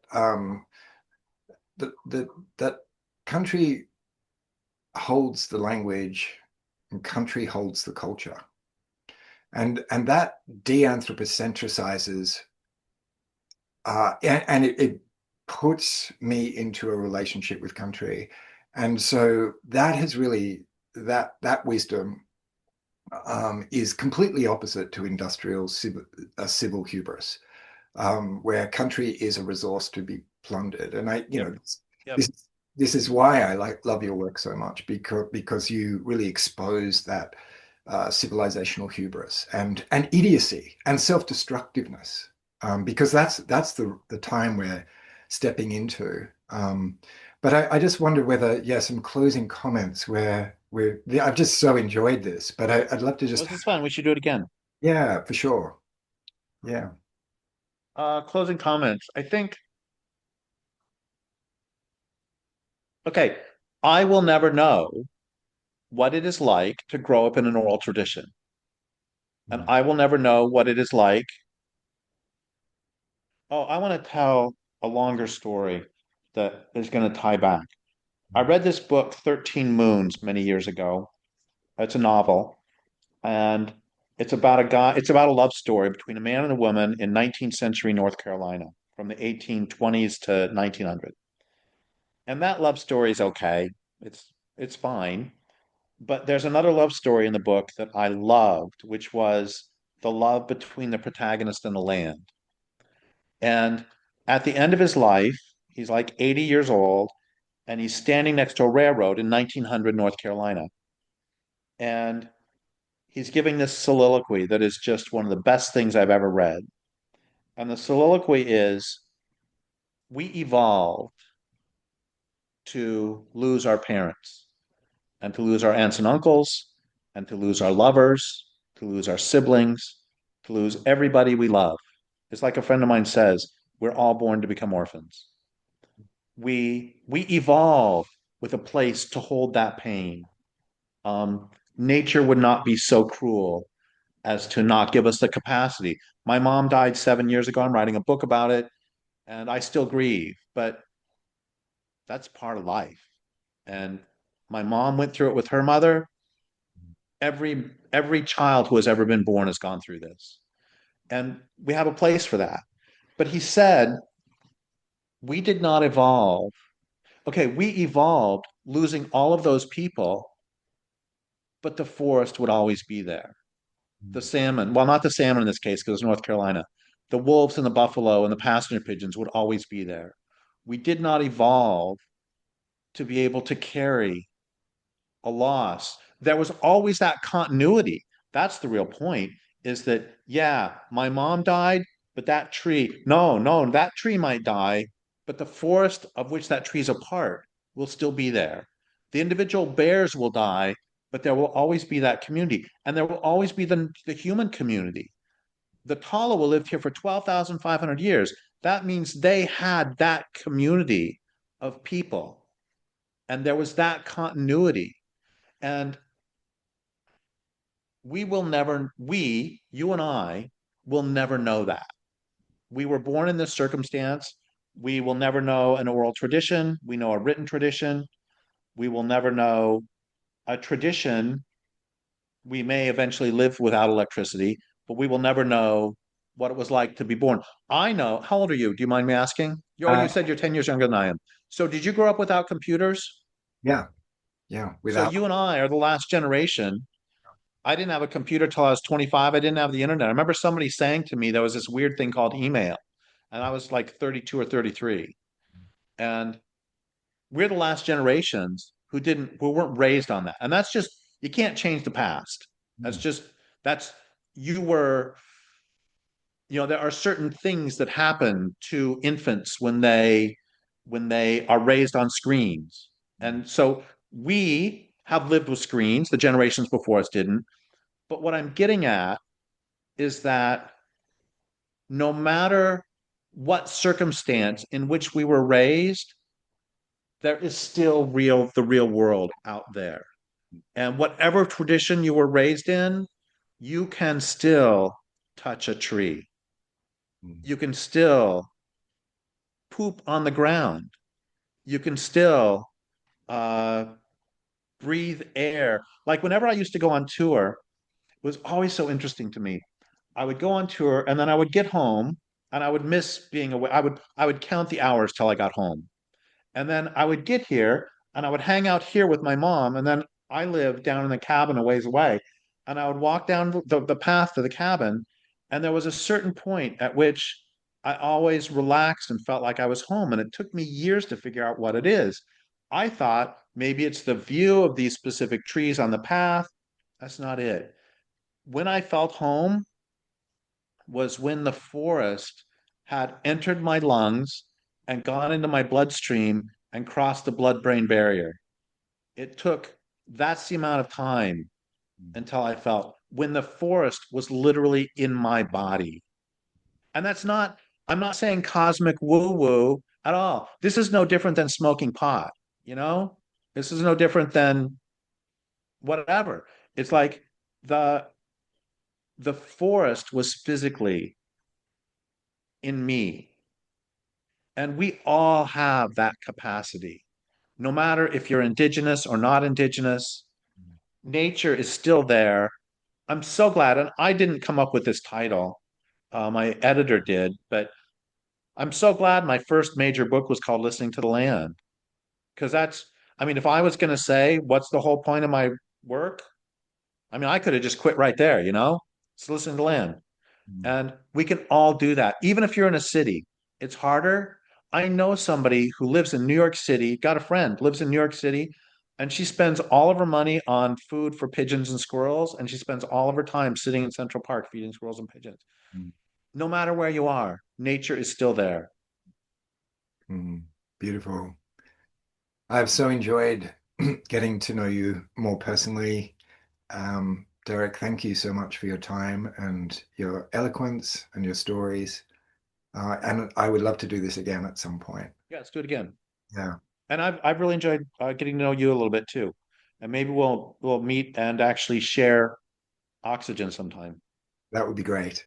that country holds the language and country holds the culture. And that de-anthropocentricizes and it puts me into a relationship with country. And so that has really that wisdom is completely opposite to industrial civil hubris, where country is a resource to be plundered. And Yep. Yep. this this is why I love your work so much, because you really expose that civilizational hubris and idiocy and self-destructiveness, because that's the time we're stepping into. But I just wonder whether, yeah, some closing comments where I've just so enjoyed this, but I'd love to just, This is fun. We should do it again. yeah, for sure. Yeah. Closing comments. I think, okay, I will never know what it is like to grow up in an oral tradition. And Mm, I will never know what it is like. Oh, I want to tell a longer story that is going to tie back. I read this book, 13 Moons, many years ago. It's a novel, and it's about a love story between a man and a woman in 19th century North Carolina from the 1820s to 1900. And that love story is okay. It's fine. But there's another love story in the book that I loved, which was the love between the protagonist and the land. And at the end of his life, he's like 80 years old, and he's standing next to a railroad in 1900 North Carolina. And he's giving this soliloquy that is just one of the best things I've ever read. And the soliloquy is, we evolved to lose our parents and to lose our aunts and uncles and to lose our lovers, to lose our siblings, to lose everybody we love. It's like a friend of mine says, we're all born to become orphans. We evolve with a place to hold that pain. Nature would not be so cruel as to not give us the capacity. My mom died 7 years ago. I'm writing a book about it, and I still grieve, but that's part of life. And my mom went through it with her mother. Every child who has ever been born has gone through this, and we have a place for that. But he said we did not evolve. Okay, we evolved losing all of those people, but the forest would always be there. The salmon, well, not the salmon in this case because it's North Carolina, the wolves and the buffalo and the passenger pigeons would always be there. We did not evolve to be able to carry a loss. There was always that continuity. That's the real point, is that, yeah, my mom died, but that tree, no, that tree might die, but the forest of which that tree is a part will still be there. The individual bears will die, but there will always be that community. And there will always be the human community. The Tala lived here for 12,500 years. That means they had that community of people, and there was that continuity. And you and I will never know that. We were born in this circumstance. We will never know an oral tradition. We know a written tradition. We will never know a tradition. We may eventually live without electricity, but we will never know what it was like to be born. I know. How old are you? Do you mind me asking? You Uh, said you're 10 years younger than I am. So did you grow up without computers? yeah, yeah, So without, you and I are the last generation. I didn't have a computer till I was 25. I didn't have the internet. I remember somebody saying to me there was this weird thing called email, and I was like 32 or 33. And we're the last generations who weren't raised on that. And that's just, you can't change the past. That's just, that's, you were, there are certain things that happen to infants when they are raised on screens. And so we have lived with screens, the generations before us didn't. But what I'm getting at is that no matter what circumstance in which we were raised, there is still the real world out there. And whatever tradition you were raised in, you can still touch a tree. You can still poop on the ground. You can still uh, breathe air. Like whenever I used to go on tour, it was always so interesting to me. I would go on tour and then I would get home and I would miss being away. I would count the hours till I got home. And then I would get here and I would hang out here with my mom. And then I lived down in the cabin a ways away. And I would walk down the path to the cabin. And there was a certain point at which I always relaxed and felt like I was home. And it took me years to figure out what it is. I thought maybe it's the view of these specific trees on the path. That's not it. When I felt home was when the forest had entered my lungs and gone into my bloodstream and crossed the blood brain barrier. It took, that's the amount of time until I felt when the forest was literally in my body. And that's not, I'm not saying cosmic woo woo at all. This is no different than smoking pot, you know? This is no different than whatever. It's like the the forest was physically in me. And we all have that capacity. No matter if you're indigenous or not indigenous, nature is still there. I'm so glad, and I didn't come up with this title. My editor did, but I'm so glad my first major book was called Listening to the Land. Because I mean, if I was going to say, what's the whole point of my work? I mean, I could have just quit right there, you know? It's listening to land. Mm, And we can all do that. Even if you're in a city, it's harder. I know somebody who lives in New York City, got a friend, lives in New York City, and she spends all of her money on food for pigeons and squirrels, and she spends all of her time sitting in Central Park feeding squirrels and pigeons. mm, No matter where you are, nature is still there. mm. Beautiful. I've so enjoyed getting to know you more personally. Derek, thank you so much for your time and your eloquence and your stories. And I would love to do this again at some point. Yeah, let's do it again. Yeah, And I've really enjoyed getting to know you a little bit too. And maybe we'll meet and actually share oxygen sometime. that would be great.